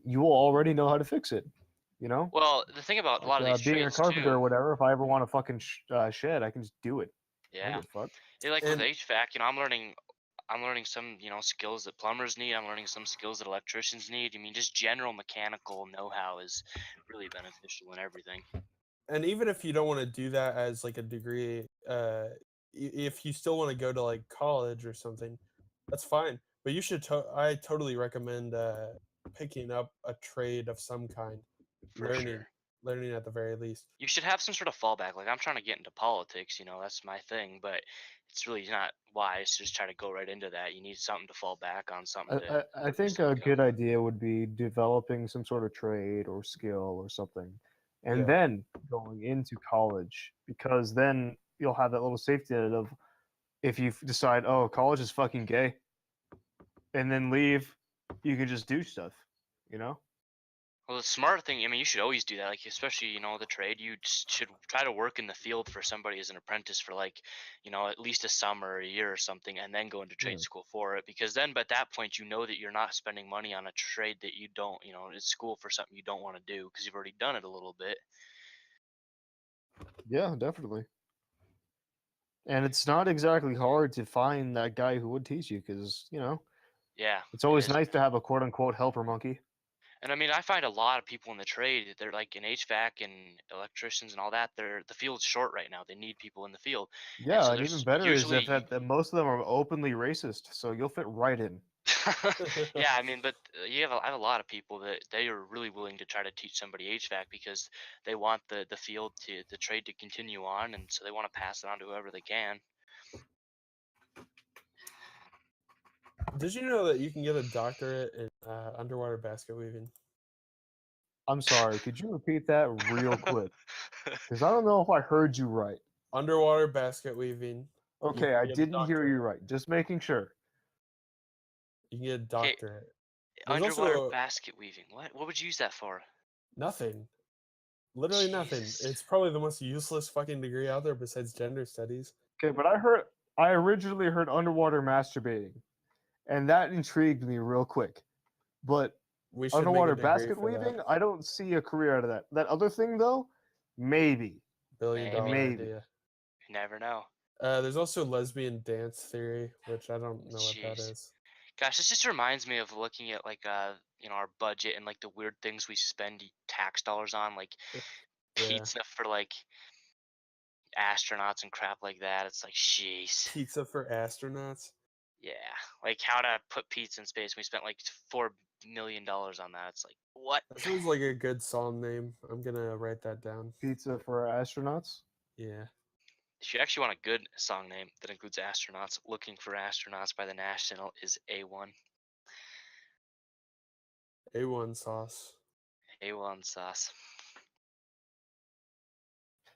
you will already know how to fix it. You know. Well, the thing about a lot of these being trades a carpenter too, or whatever, if I ever want a fucking shed, I can just do it. Yeah. Fuck. Like with HVAC, I'm learning some, skills that plumbers need. I'm learning some skills that electricians need. I mean, just general mechanical know-how is really beneficial in everything. And even if you don't want to do that as like a degree, if you still want to go to like college or something, that's fine. But you should. I totally recommend picking up a trade of some kind. Learning at the very least. You should have some sort of fallback. Like I'm trying to get into politics, that's my thing, but it's really not wise to just try to go right into that. You need something to fall back on, something I think a good idea would be developing some sort of trade or skill or something and then going into college, because then you'll have that little safety net of, if you decide, oh, college is fucking gay, and then leave, you can just do stuff, you know? Well, the smart thing, I mean, you should always do that. Like, especially, the trade, you just should try to work in the field for somebody as an apprentice for like, at least a summer or a year or something, and then go into trade school for it. Because then, at that point, you know that you're not spending money on a trade that you don't, it's school for something you don't want to do because you've already done it a little bit. Yeah, definitely. And it's not exactly hard to find that guy who would teach you, because, Yeah, it's always nice to have a quote unquote helper monkey. And I mean, I find a lot of people in the trade, they're like in HVAC and electricians and all that, the field's short right now. They need people in the field. Yeah, so and even there's better is usually, that most of them are openly racist, so you'll fit right in. yeah, I mean, but I have a lot of people that they are really willing to try to teach somebody HVAC because they want the field the trade to continue on, and so they want to pass it on to whoever they can. Did you know that you can get a doctorate in underwater basket weaving? I'm sorry, could you repeat that real quick? Because I don't know if I heard you right. Underwater basket weaving. Okay, I didn't hear you right. Just making sure. You can get a doctorate. There's underwater basket weaving. What would you use that for? Nothing. Literally nothing. It's probably the most useless fucking degree out there besides gender studies. Okay, but I originally heard underwater masturbating, and that intrigued me real quick. But underwater basket weaving, I don't see a career out of that. That other thing, though, maybe. $billion idea. You never know. There's also lesbian dance theory, which I don't know what that is. Gosh, this just reminds me of looking at like our budget and like the weird things we spend tax dollars on, like pizza for like astronauts and crap like that. It's like, jeez. Pizza for astronauts? Yeah, like how to put pizza in space. We spent like $4 million on that. It's like, what? That sounds like a good song name. I'm gonna write that down. Pizza for astronauts? Yeah. If you actually want a good song name that includes astronauts, Looking for Astronauts by The National is A1. A1 sauce. A1 sauce.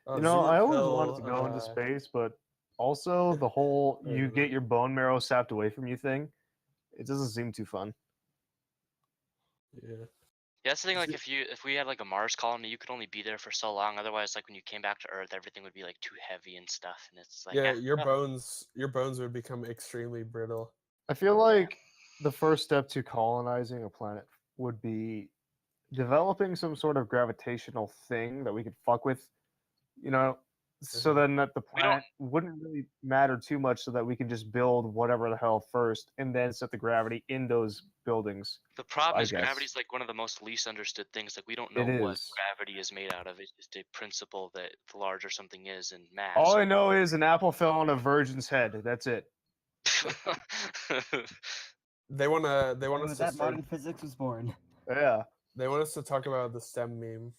I always wanted to go into space, but also the whole you get your bone marrow sapped away from you thing, it doesn't seem too fun. Yeah. Yeah, that's the thing. Like, if we had like a Mars colony, you could only be there for so long. Otherwise, like when you came back to Earth, everything would be like too heavy and stuff. And it's like, your bones would become extremely brittle. I feel like the first step to colonizing a planet would be developing some sort of gravitational thing that we could fuck with, so then that the planet wouldn't really matter too much, so that we can just build whatever the hell first and then set the gravity in those buildings. The problem is gravity is like one of the most least understood things. Like, we don't know what gravity is made out of. It's just a principle that the larger something is in mass. All I know is an apple fell on a virgin's head. That's it. They want us to that modern physics was born. Yeah. They want us to talk about the STEM meme.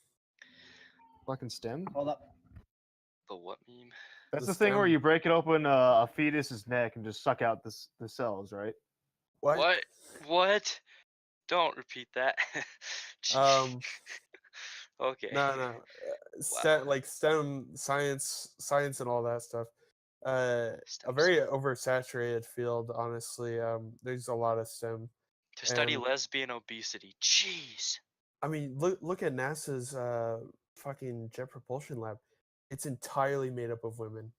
Fucking STEM? Hold up. The what meme? That's the thing where you break it open a fetus's neck and just suck out the cells, right? What? Don't repeat that. Okay. No. Like STEM, science and all that stuff. A very oversaturated field, honestly. There's a lot of STEM. To study lesbian obesity. Jeez. I mean, look at NASA's fucking Jet Propulsion Lab. It's entirely made up of women.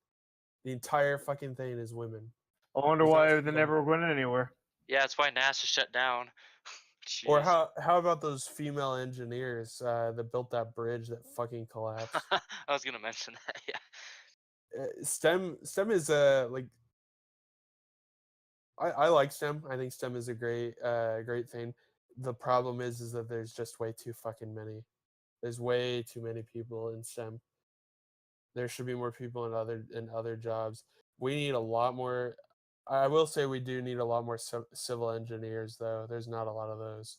The entire fucking thing is women. I wonder why they never went anywhere. Yeah, that's why NASA shut down. Jeez. Or how about those female engineers that built that bridge that fucking collapsed? I was gonna mention that. Yeah. STEM is like. I like STEM. I think STEM is a great thing. The problem is that there's just way too fucking many. There's way too many people in STEM. There should be more people in other jobs. We need a lot more. I will say we do need a lot more civil engineers, though. There's not a lot of those.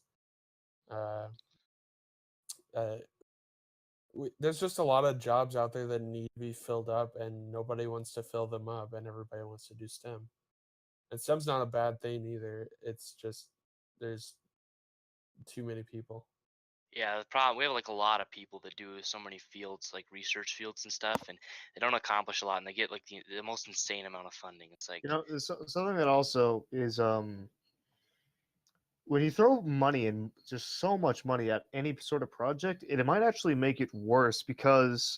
There's just a lot of jobs out there that need to be filled up, and nobody wants to fill them up, and everybody wants to do STEM. And STEM's not a bad thing either. It's just there's too many people. Yeah, the problem we have like a lot of people that do so many fields, like research fields and stuff, and they don't accomplish a lot, and they get like the most insane amount of funding. It's like, You know, something that also is when you throw money in, just so much money at any sort of project, it might actually make it worse because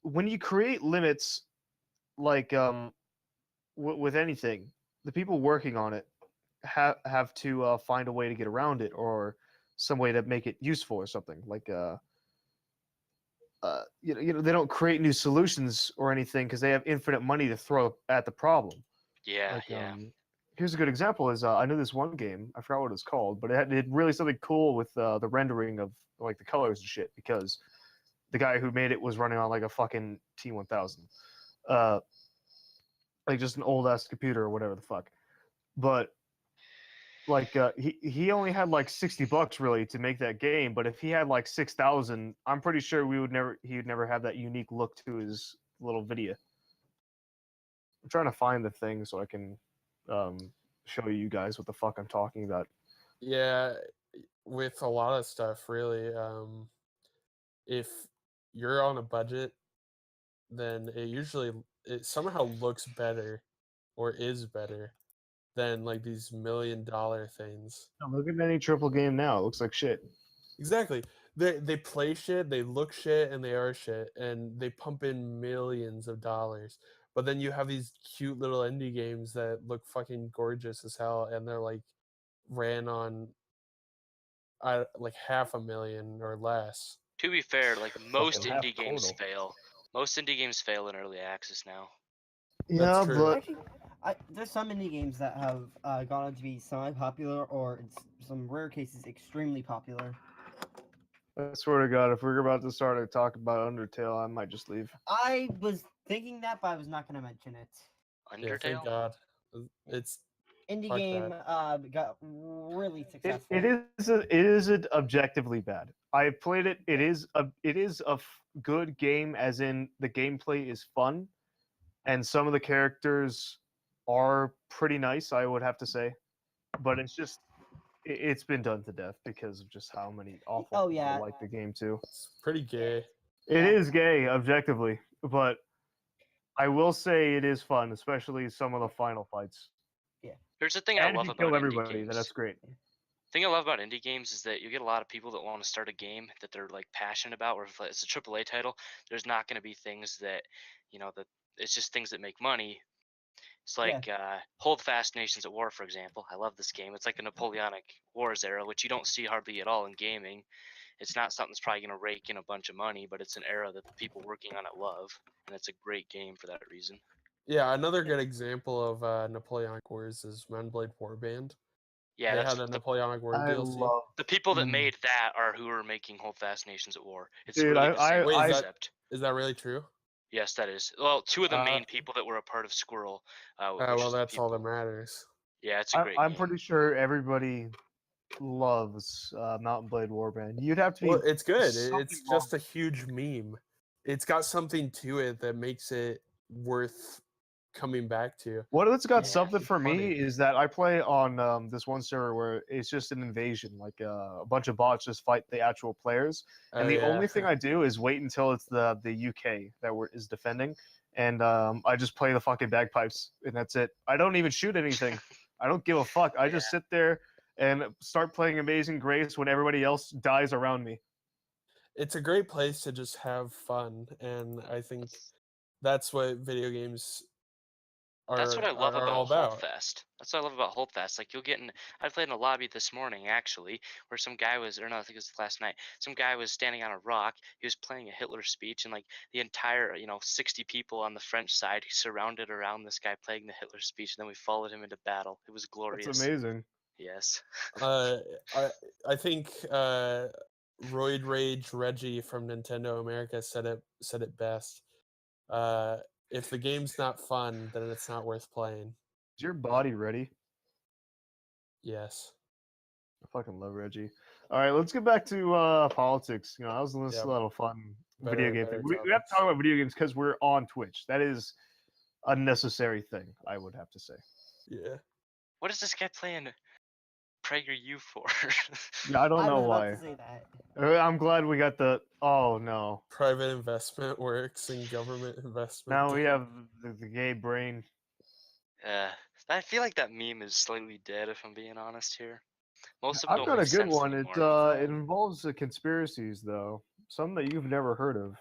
when you create limits, like with anything, the people working on it have to find a way to get around it or some way to make it useful or something like you know they don't create new solutions or anything because they have infinite money to throw at the problem. yeah, Like yeah. here's a good example is I know this one game, I forgot what it's called, but it did really something cool with the rendering of like the colors and shit because the guy who made it was running on like a fucking T1000, uh like just an old ass computer or whatever the fuck. But like he only had like $60 really to make that game, but if he had like 6,000, I'm pretty sure he would never have that unique look to his little video. I'm trying to find the thing so I can show you guys what the fuck I'm talking about. Yeah, with a lot of stuff, really. If you're on a budget, then it somehow looks better or is better than like these $1 million things. Look at any triple game now. It looks like shit. Exactly. They play shit, they look shit, and they are shit, and they pump in millions of dollars. But then you have these cute little indie games that look fucking gorgeous as hell, and they're like ran on like 500,000 or less. To be fair, like most Fucking half indie games total. fail. Most indie games fail in early access now. Yeah, true. but Actually, there's some indie games that have gone on to be semi-popular or in some rare cases extremely popular. I swear to God, if we're about to start to talk about Undertale, I might just leave. I was thinking that, but I was not going to mention it. Yeah, Undertale. thank God. It's Indie Fuck game that. got really successful. It isn't objectively bad. I played it. It is a good game, as in the gameplay is fun, and some of the characters are pretty nice. I would have to say, but it's just it's been done to death because of just how many awful Oh, people yeah. like the game too. it's pretty gay. It Yeah. is gay objectively, but I will say it is fun, especially some of the final fights. Here's the thing And I if love you about kill indie everybody, games. then that's great. The thing I love about indie games is that you get a lot of people that want to start a game that they're like passionate about. Or if it's a AAA title, there's not going to be things that, that it's just things that make money. It's like Hold Fast Nations at War, for example. I love this game. It's like the Napoleonic Wars era, which you don't see hardly at all in gaming. It's not something that's probably going to rake in a bunch of money, but it's an era that the people working on it love, and it's a great game for that reason. Yeah, another good example of Napoleonic Wars is Blade Warband. Yeah, They that's had a the Napoleonic War I DLC. love. the people that made that are who are making Hold Fast Nations at War. It's Dude, really the same Wait, concept. is that really true? Yes, that is. Well, two of the Uh, main people that were a part of Squirrel, which well, is the that's all that people. matters. Yeah, it's a great I'm game. pretty sure everybody loves Mountain Blade Warband. You'd have to be. Well, it's good. something It's wrong. just a huge meme. It's got something to it that makes it worth coming back to. What it's got Yeah, something it's for funny. me is that I play on this one server where it's just an invasion, like a bunch of bots just fight the actual players, and the only thing I do is wait until it's the UK that is defending, and I just play the fucking bagpipes, and that's it. I don't even shoot anything. I don't give a fuck. I just sit there and start playing Amazing Grace when everybody else dies around me. It's a great place to just have fun, and I think that's what video games That's what I love are all about about. Holdfast. That's what I love about Holdfast. Like you'll get in. I played in a lobby this morning actually, where some guy was, or no, I think it was last night. Some guy was standing on a rock. He was playing a Hitler speech, and like the entire, 60 people on the French side surrounded around this guy playing the Hitler speech, and then we followed him into battle. It was glorious. That's amazing. Yes. I think Roid Rage Reggie from Nintendo America said it best. If the game's not fun, then it's not worth playing. Is your body ready? Yes. I fucking love Reggie. All right, let's get back to politics. That was this Yeah. little fun Better- video game better thing. We have to talk about video games because we're on Twitch. That is a necessary thing, I would have to say. Yeah. What is this guy playing? PragerU for? Yeah, I don't I know was about why. to say that. I'm glad we got the. Oh no! Private investment works and government investment. Now we have the gay brain. I feel like that meme is slightly dead, if I'm being honest here. Most of it I've don't got make a good sense one. anymore. It involves the conspiracies though. Some that you've never heard of.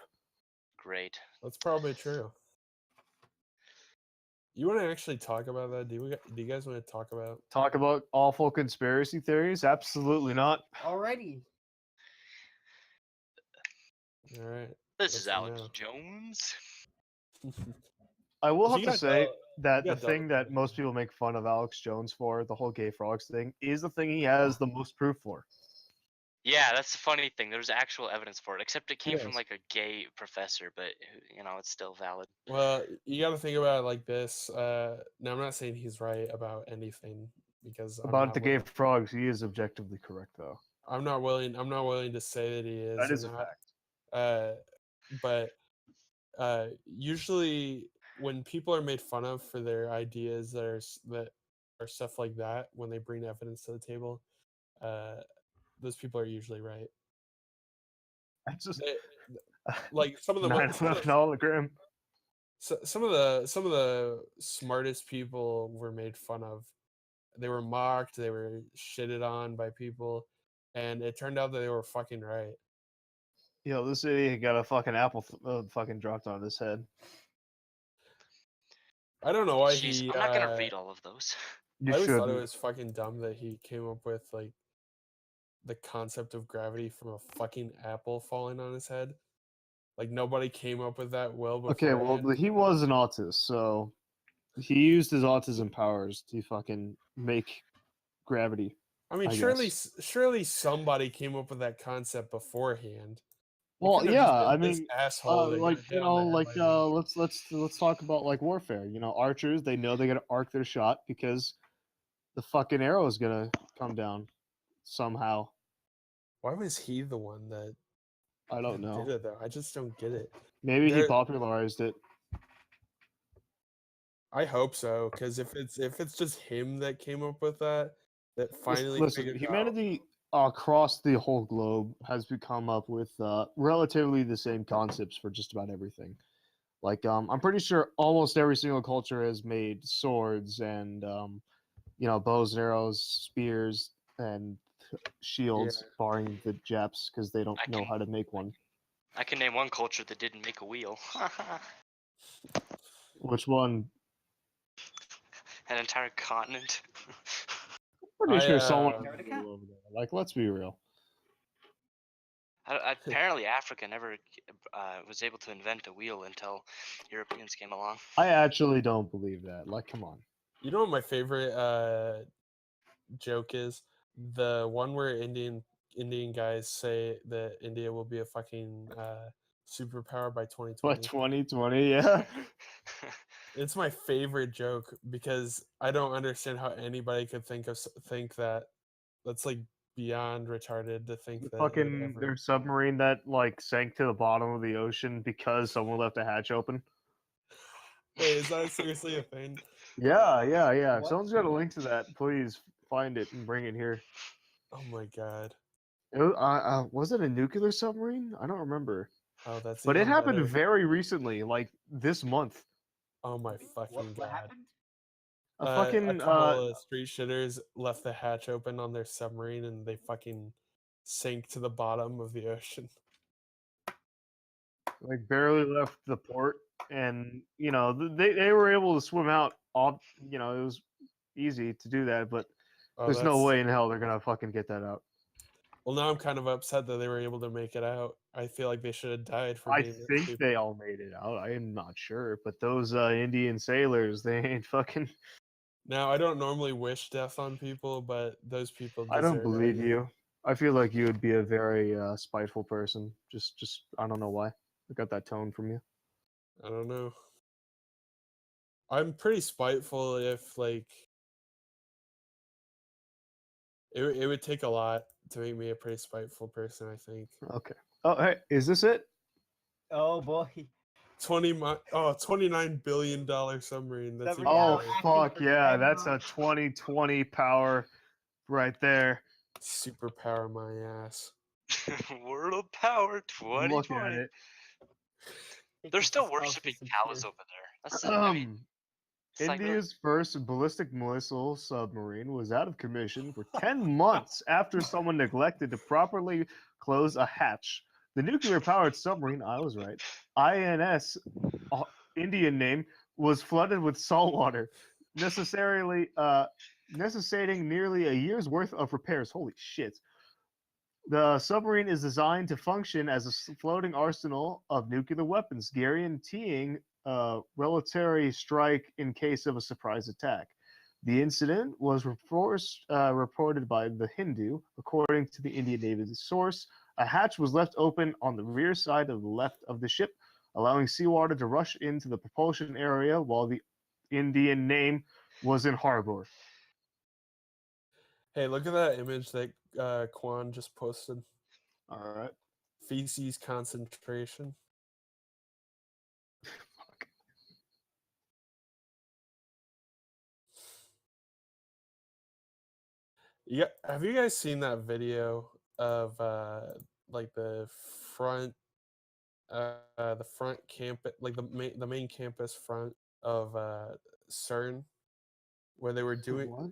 Great. That's probably true. You want to actually talk about that? Do you guys want to talk about? Talk about awful conspiracy theories? Absolutely not. Already. All right. This is Yes or Alex no? Jones. I will have You to got say done- that you the got done thing with that it. most people make fun of Alex Jones for, the whole gay frogs thing, is the thing he has the most proof for. Yeah, that's the funny thing. There's actual evidence for it, except it came from Yes. like a gay professor, but it's still valid. Well, you got to think about it like this. Now, I'm not saying he's right about anything because About the gay frogs, he is objectively correct though. I'm not willing to say that he is. That or is a not. fact. But usually when people are made fun of for their ideas that are stuff like that, when they bring evidence to the table, those people are usually right. That's just Like some of the 9/11 hologram. some of the smartest people were made fun of. They were mocked. They were shitted on by people, and it turned out that they were fucking right. Yo, this idiot got a fucking apple fucking dropped on his head. I don't know why Jeez, he. I'm not gonna read all of those. You I always should. thought it was fucking dumb that he came up with like the concept of gravity from a fucking apple falling on his head. Like nobody came up with that well before. Okay, well, he was an autist, so he used his autism powers to fucking make gravity. I mean, I surely somebody came up with that concept beforehand. It Well, couldn't have just yeah, been I this mean, asshole that like got hit on the head by a- let's talk about like warfare. You know, archers, they know they gotta arc their shot because the fucking arrow is gonna come down somehow. Why was he the one that I don't did know. it though? I just don't get it. Maybe he There- popularized it. I hope so, because if it's just him that came up with that finally Listen, figured out. humanity across the whole globe has become up with relatively the same concepts for just about everything. Like, I'm pretty sure almost every single culture has made swords and bows and arrows, spears, and shields, barring the Japs because they don't know how to make one. I can name one culture that didn't make a wheel. Which one? An entire continent. Pretty sure someone Antarctica? over there. Like, let's be real. Apparently, Africa never was able to invent a wheel until Europeans came along. I actually don't believe that. Like, come on. You know what my favorite joke is? The one where Indian guys say that India will be a fucking superpower by 2020. What, 2020? Yeah. It's my favorite joke because I don't understand how anybody could think that. That's like beyond retarded to think that. Fucking their submarine that like sank to the bottom of the ocean because someone left a hatch open. Wait, is that seriously a thing? Yeah. If What? someone's got a link to that, please find it and bring it here. Oh my god. Was it a nuclear submarine? I don't remember. Oh, that's. But it even happened better. very recently, like this month. Oh my fucking What god. happened? A fucking a couple of street shitters left the hatch open on their submarine and they fucking sank to the bottom of the ocean. like barely left the port, and they were able to swim out. Off, it was easy to do that, but Oh, there's no that's- way in hell they're gonna fucking get that out. Well, now I'm kind of upset that they were able to make it out. I feel like they should have died for I being that think stupid. they all made it out. I am not sure, but those Indian sailors, they ain't fucking. Now, I don't normally wish death on people, but those people I don't deserve believe it. you. I feel like you would be a very spiteful person. Just I don't know why. I got that tone from you. I don't know. I'm pretty spiteful if like it would take a lot to make me a pretty spiteful person, I think. Okay. Oh, hey, is this it? Oh boy. $29 billion submarine. That's Submarine. even Oh better. Asking fuck for yeah, that's a grandma. 2020 power right there. Superpower my ass. World Power Look at 2020. it. They're It's still just also worshiping some cows pure- over there. That's I mean, it's like India's first ballistic missile submarine was out of commission for 10 months after someone neglected to properly close a hatch. The nuclear-powered submarine, I was right, INS, Indian name, was flooded with salt water, necessitating nearly a year's worth of repairs. Holy shit. The submarine is designed to function as a floating arsenal of nuclear weapons, guaranteeing a military strike in case of a surprise attack. The incident was reported by the Hindu. According to the Indian Navy's source, a hatch was left open on the rear side of the left of the ship, allowing seawater to rush into the propulsion area while the Indian name was in harbor. Hey, look at that image that Quan just posted. All right. Feces concentration. Yeah, have you guys seen that video of like the front campus, like the main campus front of CERN, where they were doing? What?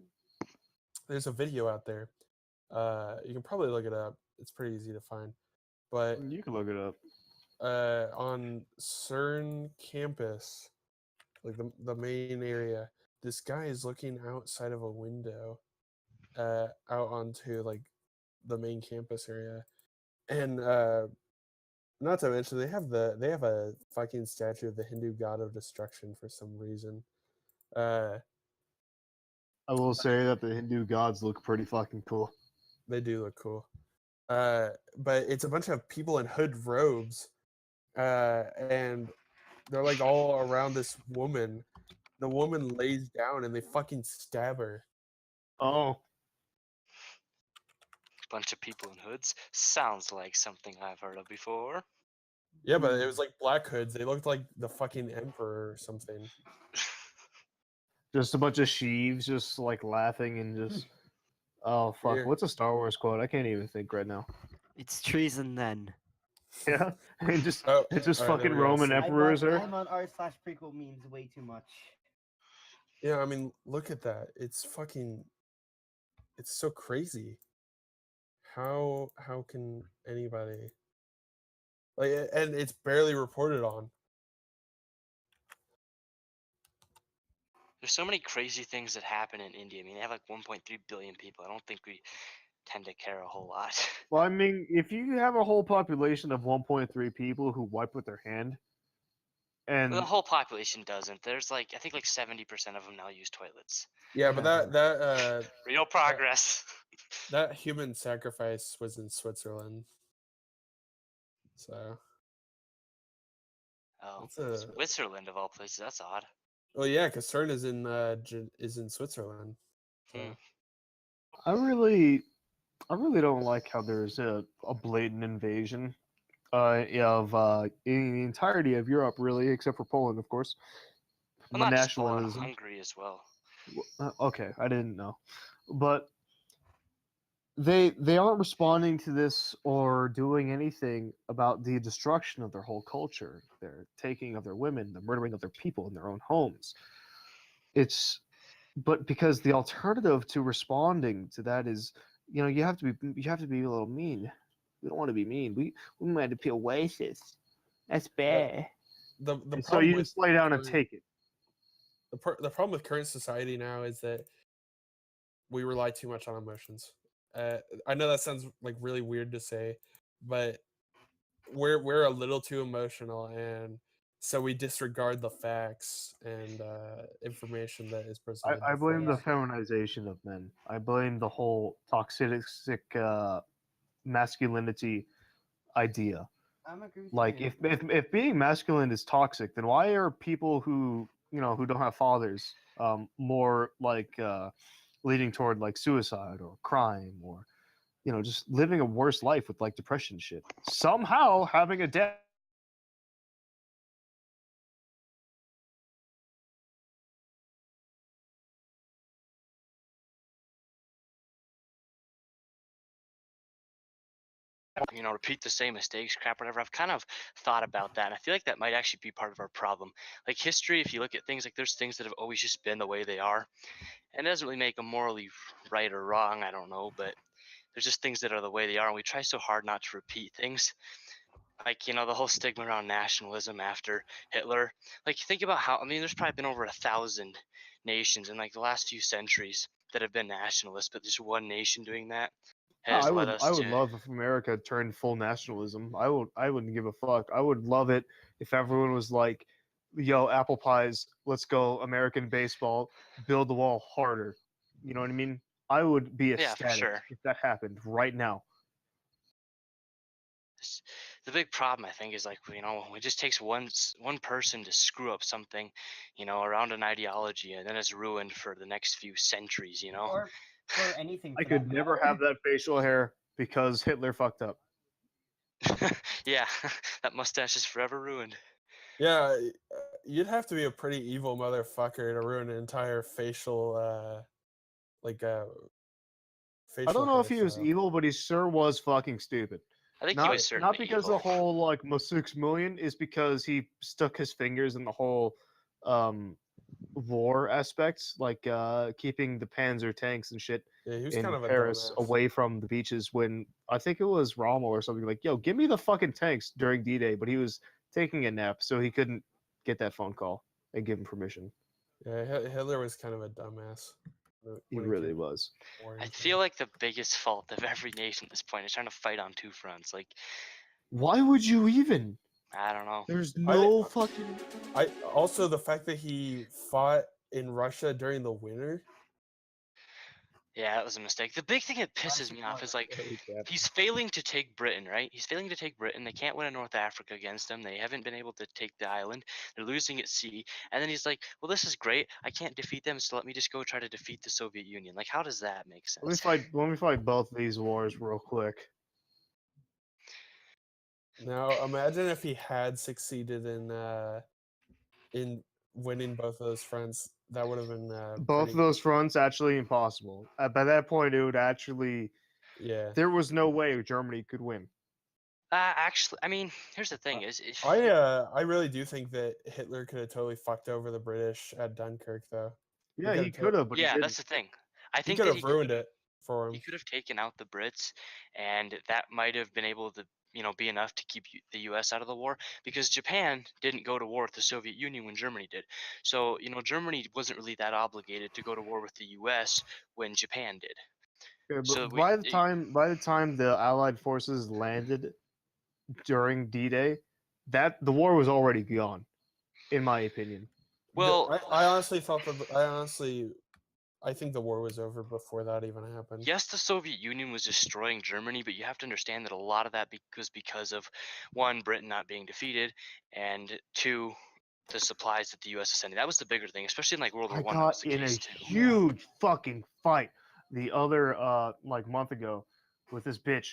There's a video out there. You can probably look it up. It's pretty easy to find. But You can look it up. on CERN campus, like the main area, this guy is looking outside of a window, out onto like the main campus area, and not to mention they have a fucking statue of the Hindu god of destruction for some reason. I will say that the Hindu gods look pretty fucking cool. They do look cool. But it's a bunch of people in hood robes, and they're like all around this woman. The woman lays down and they fucking stab her. Oh, bunch of people in hoods. Sounds like something I've heard of before. Yeah, but it was like black hoods. They looked like the fucking emperor or something. just a bunch of sheaves just like laughing and just. Oh fuck! Here. What's a Star Wars quote? I can't even think right now. It's treason then. Yeah, and just Oh, it's just all right, there fucking we go. Roman So- emperors are. I'm on r/prequel memes way too much. Yeah, I mean, look at that. It's fucking. It's so crazy. How can anybody like? And it's barely reported on. There's so many crazy things that happen in India. I mean, they have like 1.3 billion people. I don't think we tend to care a whole lot. Well, I mean, if you have a whole population of 1.3 people who wipe with their hand, and The whole population doesn't. There's like I think like 70% of them now use toilets. Yeah, but Real progress. that human sacrifice was in Switzerland. So. Oh, That's a- Switzerland of all places. That's odd. Well, yeah, because CERN is in Switzerland. So. Hmm. I really don't like how there's a blatant invasion of in the entirety of Europe, really, except for Poland, of course. Well, not just Nationalism. Poland, Hungary as well. Okay, I didn't know, but they aren't responding to this or doing anything about the destruction of their whole culture, their taking of their women, the murdering of their people in their own homes. But because the alternative to responding to that is, you have to be a little mean. We don't want to be mean. We might appeal racist. That's bad. The And so problem you with just lay down and current- take it. the problem with current society now is that we rely too much on emotions. I know that sounds like really weird to say, but we're a little too emotional, and so we disregard the facts and information that is presented. I blame the before us. feminization of men. I blame the whole toxic masculinity idea. I'm agree with Like you. if being masculine is toxic, then why are people who don't have fathers more like leading toward like suicide or crime or just living a worse life with like depression shit? Somehow having a dad repeat the same mistakes, crap, whatever. I've kind of thought about that, and I feel like that might actually be part of our problem. Like history, if you look at things, like there's things that have always just been the way they are, and it doesn't really make them morally right or wrong. I don't know, but there's just things that are the way they are, and we try so hard not to repeat things. Like, the whole stigma around nationalism after Hitler. Like, think about how, there's probably been over 1,000 nations in like the last few centuries that have been nationalists, but just one nation doing that has led us I would to. love if America turned full nationalism. I wouldn't give a fuck. I would love it if everyone was like, "Yo, apple pies, let's go American baseball, build the wall harder." You know what I mean? I would be Yeah, for ecstatic sure. if that happened right now. The big problem, I think, is like, it just takes one person to screw up something, around an ideology, and then it's ruined for the next few centuries. Or for anything. I For that could never matter. have that facial hair because Hitler fucked up. Yeah, that mustache is forever ruined. Yeah, you'd have to be a pretty evil motherfucker to ruin an entire facial, facial I don't know if he was hairstyle. evil, but he sure was fucking stupid. I think he was certainly Not because evil. the whole like $6 million is because he stuck his fingers in the whole war aspects, like keeping the Panzer tanks and shit Yeah, he was in kind of a Paris dumbass. away from the beaches. When I think it was Rommel or something like, "Yo, give me the fucking tanks" during D-Day, but he was taking a nap, so he couldn't get that phone call and give him permission. Yeah, Hitler was kind of a dumbass. He when it really came to was. war I and feel shit. like the biggest fault of every nation at this point is trying to fight on two fronts. Like, Why would you even? I don't know. There's I- no fucking. I also the fact that he fought in Russia during the winter. Yeah, that was a mistake. The big thing that pisses me off is like, he's failing to take Britain, right? He's failing to take Britain. They can't win in North Africa against them. They haven't been able to take the island. They're losing at sea. And then he's like, well, this is great. I can't defeat them, so let me just go try to defeat the Soviet Union. Like, how does that make sense? Let me fight both these wars real quick. Now imagine if he had succeeded in winning both of those fronts. That would have been Both of those fronts actually impossible. By that point, it would actually. Yeah. There was no way Germany could win. Actually, here's the thing: is if I really do think that Hitler could have totally fucked over the British at Dunkirk, though. Yeah, he could have, but he yeah, didn't. that's the thing. I He think could that have ruined it for him. he could have taken out the Brits, and that might have been able to, be enough to keep the U.S. out of the war, because Japan didn't go to war with the Soviet Union when Germany did. So, Germany wasn't really that obligated to go to war with the U.S. when Japan did. Yeah, but So by the time the Allied forces landed during D-Day, that the war was already gone, in my opinion. Well, I honestly thought that I think the war was over before that even happened. yes, the Soviet Union was destroying Germany, but you have to understand that a lot of that was because of, one, Britain not being defeated, and two, the supplies that the U.S. is sending. That was the bigger thing, especially in like World War I One. That got was the in a case too. huge fucking fight the other like month ago with this bitch.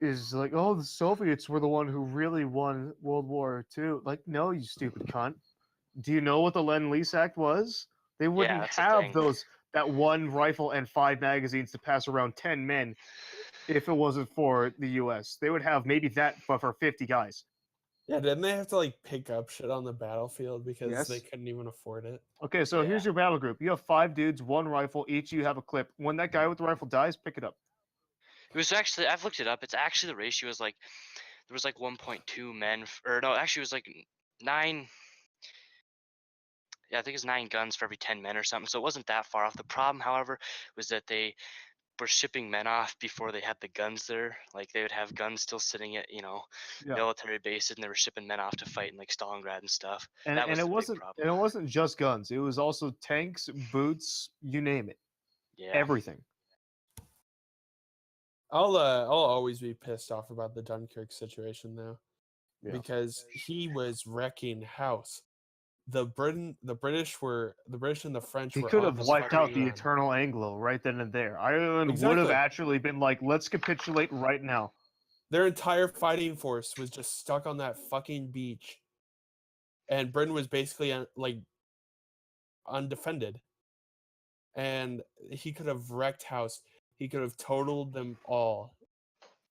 Is like, oh, the Soviets were the one who really won World War II. Like, no, you stupid cunt. Do you know what the Lend-Lease Act was? They wouldn't that's the have thing. that one rifle and 5 magazines to pass around 10 men if it wasn't for the U.S. They would have maybe that, but for 50 guys. Yeah, didn't they have to like pick up shit on the battlefield because Yes. they couldn't even afford it? Okay, so here's Yeah. your battle group. You have 5 dudes, 1 rifle. Each you have a clip. When that guy with the rifle dies, pick it up. It was actually, I've looked it up. It's actually, the ratio is like, there was like 1.2 men, or no, actually it was like 9. Yeah, I think it's 9 guns for every 10 men or something. So it wasn't that far off. The problem, however, was that they were shipping men off before they had the guns there. Like, they would have guns still sitting at, military bases, and they were shipping men off to fight in like Stalingrad and stuff. And That was it the big wasn't problem. and it wasn't just guns. It was also tanks, boots, you name it. Yeah. Everything. I'll always be pissed off about the Dunkirk situation though, because he was wrecking house. The British and the French He were could on have his wiped out fucking the run. eternal Anglo right then and there. Ireland would Exactly. have actually been like, let's capitulate right now. Their entire fighting force was just stuck on that fucking beach, and Britain was basically undefended. And he could have wrecked house. He could have totaled them all.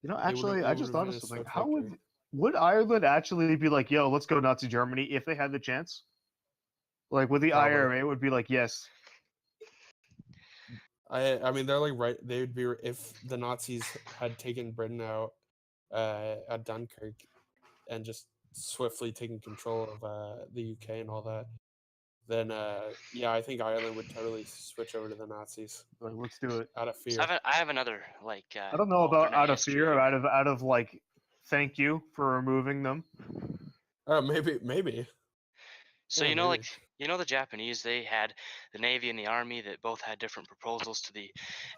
You know, It actually, I would've just been thought of a something. swift How victory. would Ireland actually be like, "Yo, let's go Nazi Germany" if they had the chance? Like, would the Probably. IRA would be like, "Yes"? I mean, they're like right. They would be if the Nazis had taken Britain out at Dunkirk and just swiftly taken control of the UK and all that. Then yeah, I think Ireland would totally switch over to the Nazis Like, let's do it. out of So fear. I have another like I don't know about alternate out of history fear or here. out of like, thank you for removing them. Maybe. So Yeah, you know, maybe. like the Japanese, they had the Navy and the Army that both had different proposals to the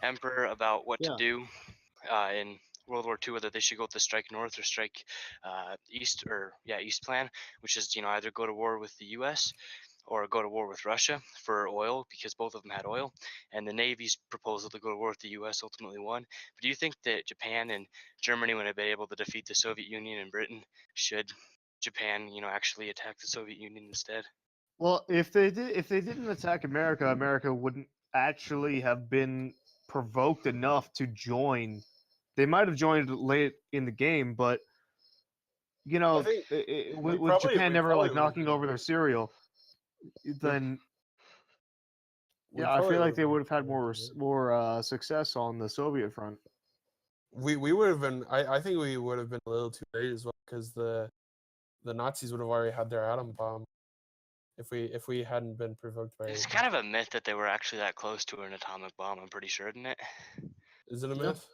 Emperor about what to Yeah. do in World War II, whether they should go with the strike north or strike east, or east plan, which is either go to war with the U.S. or go to war with Russia for oil, because both of them had oil. And the Navy's proposal to go to war with the U.S. ultimately won. But do you think that Japan and Germany would have been able to defeat the Soviet Union and Britain should Japan, actually attack the Soviet Union instead? Well, if they didn't attack America, America wouldn't actually have been provoked enough to join. They might have joined late in the game, but I think with Japan we never probably like would have knocking been. over their cereal, then We yeah, I probably feel would like have they been. would have had more success on the Soviet front. We would have been. I think we would have been a little too late as well, because the Nazis would have already had their atom bomb if we hadn't been provoked by. It's kind of a myth that they were actually that close to an atomic bomb. I'm pretty sure, isn't it? Is it a Yeah. myth?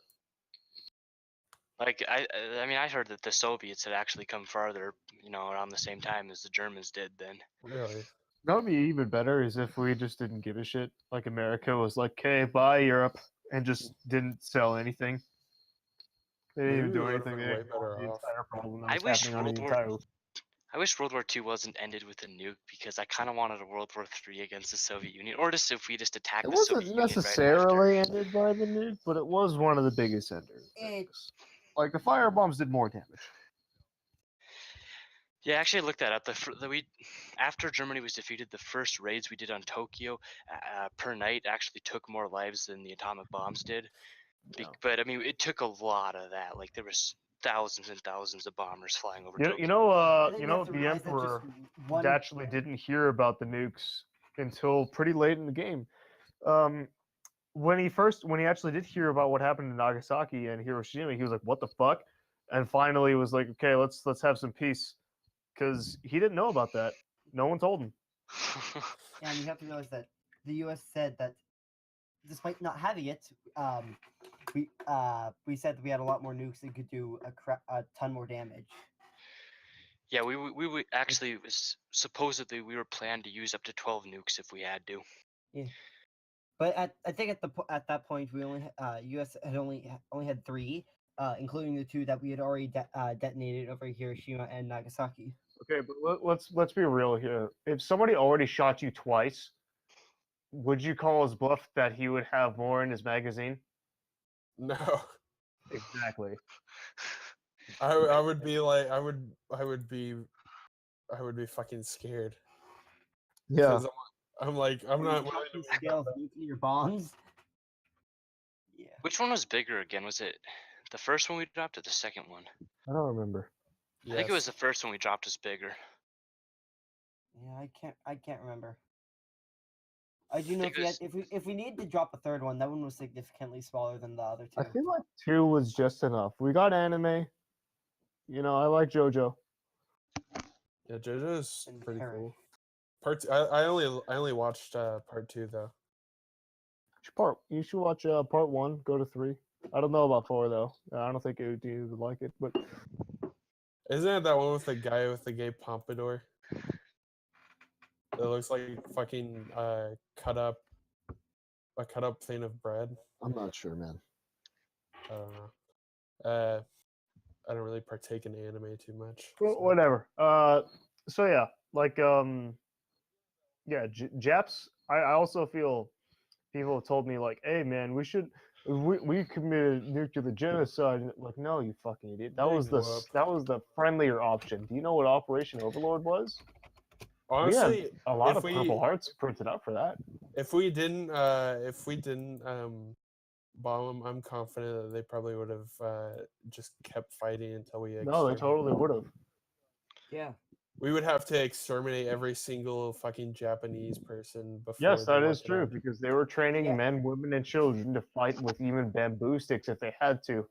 Like I mean, I heard that the Soviets had actually come farther, around the same time as the Germans did then. Really? That would be even better is if we just didn't give a shit. Like America was like, "Okay, bye Europe," and just didn't sell anything. They didn't Maybe even we do would have anything. been They way ignored better the off. entire problem that I was wish happening on the World War entire. I wish World War II wasn't ended with a nuke, because I kind of wanted a World War III against the Soviet Union, or just if we just attacked It the Soviet wasn't Union right after. necessarily ended by the nuke, but it was one of the biggest enders. It- Like the firebombs did more damage. Yeah, actually, I looked that up. After Germany was defeated, the first raids we did on Tokyo per night actually took more lives than the atomic bombs did. Yeah. But I mean, it took a lot of that. Like there was thousands and thousands of bombers flying over You Tokyo. know, the Emperor actually didn't hear about the nukes until pretty late in the game. When he actually did hear about what happened in Nagasaki and Hiroshima, he was like, "What the fuck?" And finally, was like, "Okay, let's have some peace," because he didn't know about that. No one told him. Yeah, and you have to realize that the U.S. said that, despite not having it, we said that we had a lot more nukes and could do a ton more damage. Yeah, we actually supposedly we were planned to use up to 12 nukes if we had to. Yeah, but I think at that point we only U.S. had only had 3, including the 2 that we had already detonated over Hiroshima and Nagasaki. Okay, but let's be real here. If somebody already shot you twice, would you call his bluff that he would have more in his magazine? No. Exactly. I would be like I would be fucking scared. Yeah. 'Cause I'm not willing to scale of nuclear bombs. Yeah. Which one was bigger again? Was it the first one we dropped or the second one? I don't remember. I think it was the first one we dropped was bigger. Yeah, I can't remember. I do know if we needed to drop a third one, that one was significantly smaller than the other 2. I feel like 2 was just enough. We got anime. You know, I like JoJo. Yeah, JoJo's And pretty Parrot. cool. Part two, I only watched part 2 though. You should watch part 1. Go to 3. I don't know about 4 though. I don't think you would like it, but Isn't it that one with the guy with the gay pompadour? It looks like fucking a cut up thing of bread. I'm not sure, man. I don't know. I don't really partake in anime too much. Well, So. whatever. So yeah, like yeah, Japs. I also feel people have told me like, "Hey, man, we committed nuclear genocide." And like, no, you fucking idiot. That was the friendlier option. Do you know what Operation Overlord was? Honestly, we had a lot of Purple Hearts printed out for that. If we didn't Bomb, I'm confident that they probably would have just kept fighting until we. No, they totally would have. Yeah. We would have to exterminate every single fucking Japanese person before. Yes, they that is lock it true up. because they were training Yeah. men, women, and children to fight with even bamboo sticks if they had to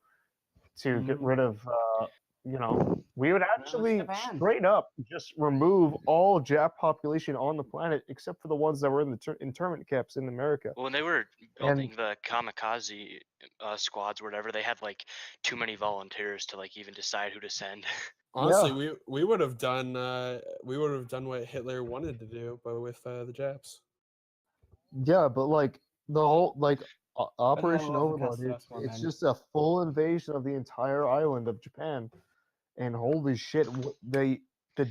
get rid of. We would actually Japan. straight up just remove all Jap population on the planet except for the ones that were in the internment camps in America. Well, when they were building the kamikaze squads or whatever, they had like too many volunteers to like even decide who to send. Honestly, we would have done what Hitler wanted to do, but with the Japs. Yeah, but like the whole Operation love the Overlord, Castro Squad, it's man. just a full invasion of the entire island of Japan, and holy shit, the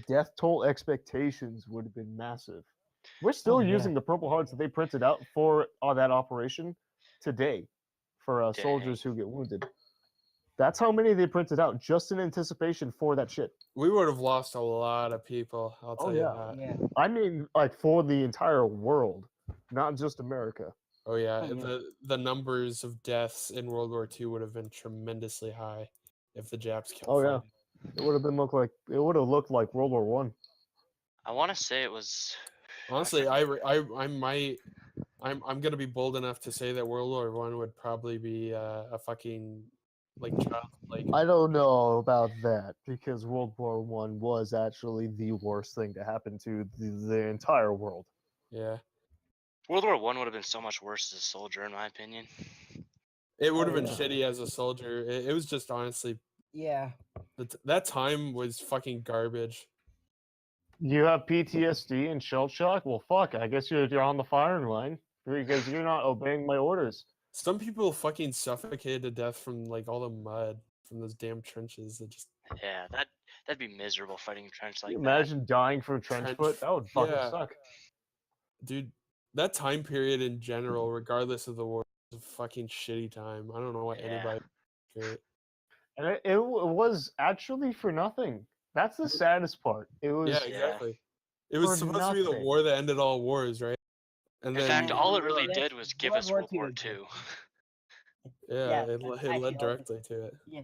death toll expectations would have been massive. We're still yeah. using the Purple Hearts that they printed out for that operation today for soldiers who get wounded. That's how many they printed out just in anticipation for that shit. We would have lost a lot of people. I'll tell you that. Yeah. I mean, like for the entire world, not just America. Oh yeah, Oh, yeah. the numbers of deaths in World War II would have been tremendously high if the Japs kept Oh fighting. yeah, it would have looked like World War One. I want to say it was. Honestly, I'm gonna be bold enough to say that World War One would probably be a fucking child plague. I don't know about that because World War One was actually the worst thing to happen to the entire world. Yeah, World War One would have been so much worse as a soldier, in my opinion. it would have been yeah. shitty as a soldier. It was just honestly. Yeah. That time was fucking garbage. You have PTSD and shell shock? Well, fuck. I guess you're on the firing line because you're not obeying my orders. Some people fucking suffocated to death from all the mud from those damn trenches. That just Yeah, that'd be miserable fighting a trench like Can you that. imagine dying from trench foot? That would fucking yeah. suck. Dude, that time period in general, regardless of the war, was a fucking shitty time. I don't know why anybody. And it was actually for nothing. That's the saddest part. It was. Yeah, exactly. It was For supposed to be the nothing. war that ended all wars, right? And In then, fact, all it really Yeah, did was give World us War World II War was II. yeah, it actually, led directly to it. Yeah.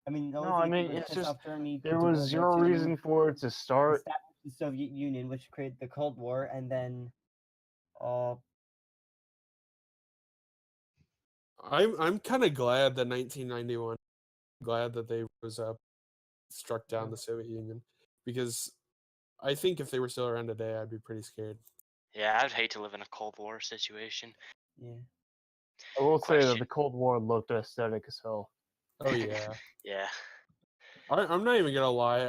I mean, the No, only I thing mean, was it's piss just off Germany there to was World zero War II, reason for it to start. established the Soviet Union, which created the Cold War, and then I'm kind of glad that 1991. Glad that they rose up, struck down the Soviet Union, because I think if they were still around today, I'd be pretty scared. Yeah, I'd hate to live in a Cold War situation. yeah. I will say that Question. the Cold War looked aesthetic as hell. Oh yeah. Yeah. I'm not even gonna lie.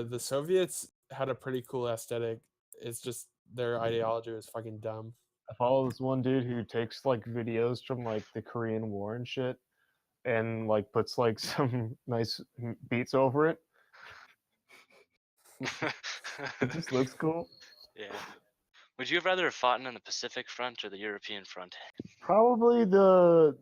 The Soviets had a pretty cool aesthetic. It's just their ideology was fucking dumb. I follow this one dude who takes videos from the Korean War and shit, and puts some nice beats over it. It just looks cool. Yeah. Would you have rather have fought in the Pacific Front or the European Front? Probably the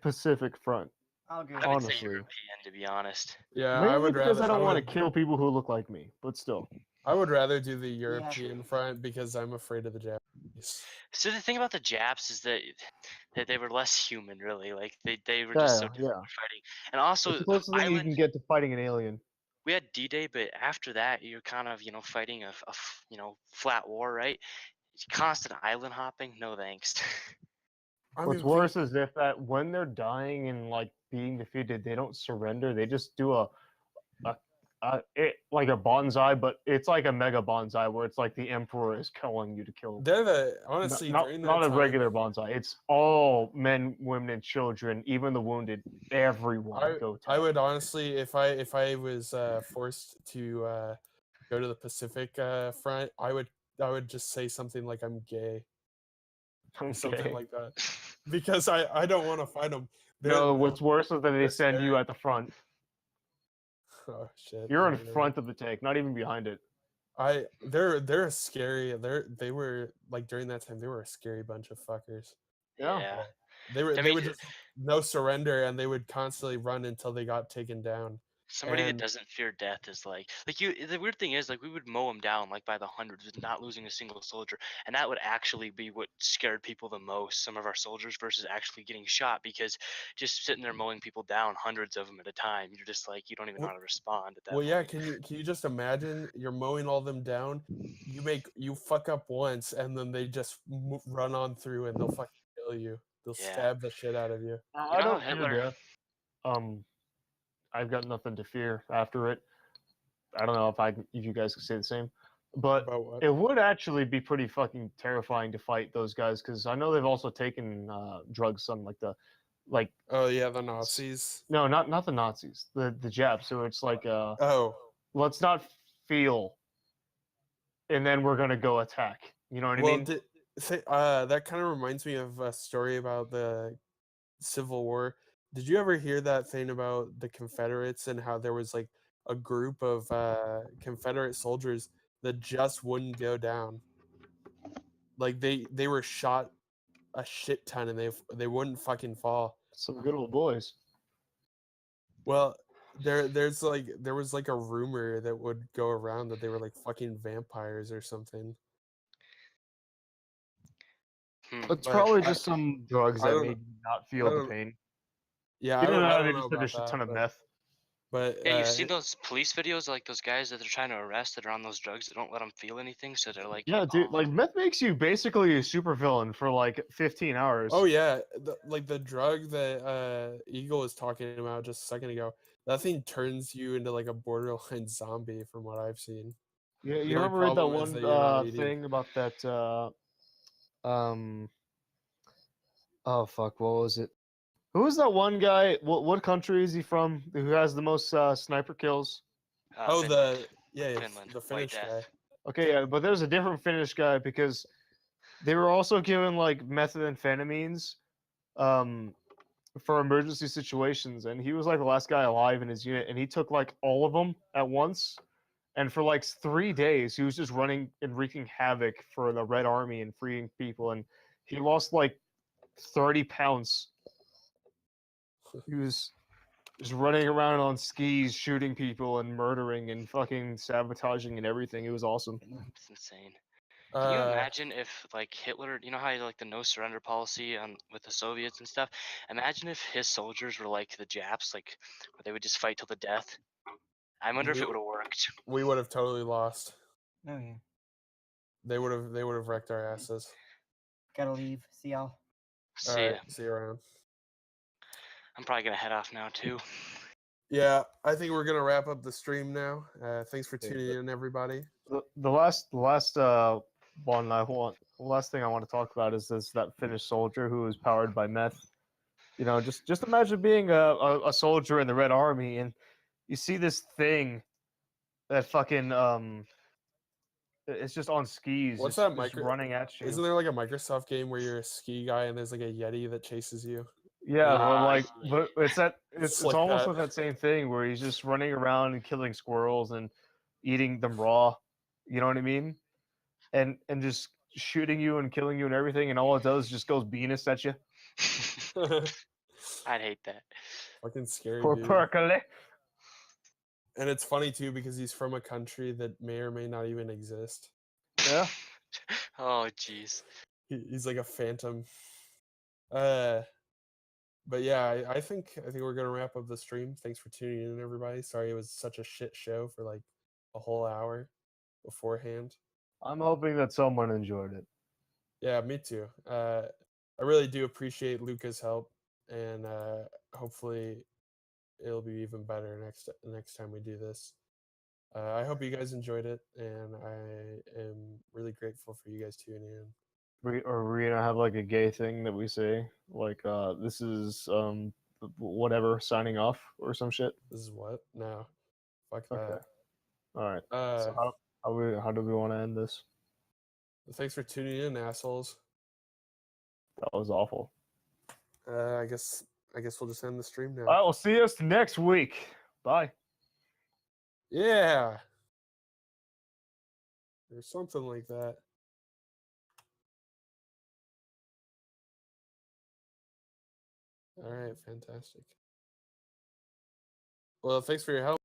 Pacific Front. I'll agree. I would say Honestly. European, to be honest. Yeah, Mainly I would because rather. I don't want to kill people who look like me, but still. I would rather do the European front because I'm afraid of the Japanese. So the thing about the Japs is that they were less human, really. Like they were just so different fighting. And also, it's the closest thing you can get to fighting an alien. We had D-Day, but after that, you're kind of fighting a flat war, right? Constant island hopping. No thanks. What's worse is if that when they're dying and being defeated, they don't surrender. They just do a bonsai, but it's like a mega bonsai where it's like the emperor is calling you to kill them. They're honestly not a regular bonsai. It's all men, women, and children, even the wounded. Everyone go. I would honestly, if I was forced to go to the Pacific front, I would just say something like I'm gay. Something like that, because I don't want to fight them. No, what's worse is that they send you at the front. Oh shit! You're in front of the tank, not even behind it. They're scary. They were during that time they were a scary bunch of fuckers. Yeah. They would just no surrender, and they would constantly run until they got taken down. Somebody that And doesn't fear death is like you. The weird thing is, like, we would mow them down like by the hundreds with not losing a single soldier, and that would actually be what scared people the most. Some of our soldiers versus actually getting shot, because just sitting there mowing people down, hundreds of them at a time, you're just like, you don't even know how to respond at that well, yeah, point. can you just imagine you're mowing all them down, you fuck up once, and then they just run on through and they'll fucking kill you. They'll Yeah. stab the shit out of you. You I know how don't fear Hitler. death. I've got nothing to fear after it. I don't know if you guys could say the same, but About what? it would actually be pretty fucking terrifying to fight those guys, because I know they've also taken drugs on like Oh yeah, the Nazis. no, not the Nazis, the Japs. So it's like Oh, let's not feel, and then we're gonna go attack. You know what I well, mean? that kind of reminds me of a story about the Civil War. Did you ever hear that thing about the Confederates and how there was like a group of Confederate soldiers that just wouldn't go down? Like they were shot a shit ton and they wouldn't fucking fall. Some good old boys. Well, there was like a rumor that would go around that they were like fucking vampires or something. It's But probably just some drugs I that don't made you not I feel the don't pain. yeah, Either I that, or don't they know just had about a shit ton that, of meth. but Yeah, you've seen those police videos, like those guys that they're trying to arrest that are on those drugs that don't let them feel anything, so they're like, Yeah, dude, like meth makes you basically a supervillain for like 15 hours. oh yeah, like the drug that Eagle was talking about just a second ago, that thing turns you into like a borderline zombie from what I've seen. Yeah, The you only ever read that problem is one that you're not eating. thing about that um oh fuck, what was it? Who was that one guy? What country is he from? Who has the most sniper kills? Oh, Finland. the White Finnish Death. guy. Okay, yeah, but there's a different Finnish guy, because they were also given like methamphetamines for emergency situations, and he was like the last guy alive in his unit, and he took like all of them at once, and for like 3 days he was just running and wreaking havoc for the Red Army and freeing people, and he lost like 30 pounds. He was just running around on skis, shooting people and murdering and fucking sabotaging and everything. It was awesome. It's insane. Can you Uh, imagine if, like, Hitler, you know how he had, like, the no surrender policy with the Soviets and stuff? Imagine if his soldiers were like the Japs, like, where they would just fight till the death. I wonder if it would have worked. we would have totally lost. Oh yeah. They would have wrecked our asses. Gotta leave. See y'all. All See right, ya. see you around. I'm probably gonna head off now too. Yeah, I think we're gonna wrap up the stream now. Thanks for tuning in, everybody. The last last thing I want to talk about is that Finnish soldier who was powered by meth. You know, just imagine being a soldier in the Red Army, and you see this thing that fucking it's just on skis, What's just that running at you. Isn't there like a Microsoft game where you're a ski guy and there's like a Yeti that chases you? Yeah, Ah, but it's like almost that. like that same thing where he's just running around and killing squirrels and eating them raw. You know what I mean? And just shooting you and killing you and everything, and all it does is just goes Venus at you. I'd hate that. Fucking scary, Poor dude. Perkele. And it's funny too because he's from a country that may or may not even exist. Yeah. Oh, jeez. He's like a phantom. But yeah, I think we're gonna wrap up the stream. Thanks for tuning in, everybody. Sorry it was such a shit show for like a whole hour beforehand. I'm hoping that someone enjoyed it. Yeah, me too. I really do appreciate Luca's help, and hopefully it'll be even better next time we do this. I hope you guys enjoyed it, and I am really grateful for you guys tuning in. Are we gonna have like a gay thing that we say, like this is whatever signing off or some shit? This is what? No, fuck Okay. that. All right. So how do we want to end this? Thanks for tuning in, assholes. That was awful. I guess we'll just end the stream now. All right, we'll see us next week. Bye. Yeah. Or something like that. All right, fantastic. Well, thanks for your help.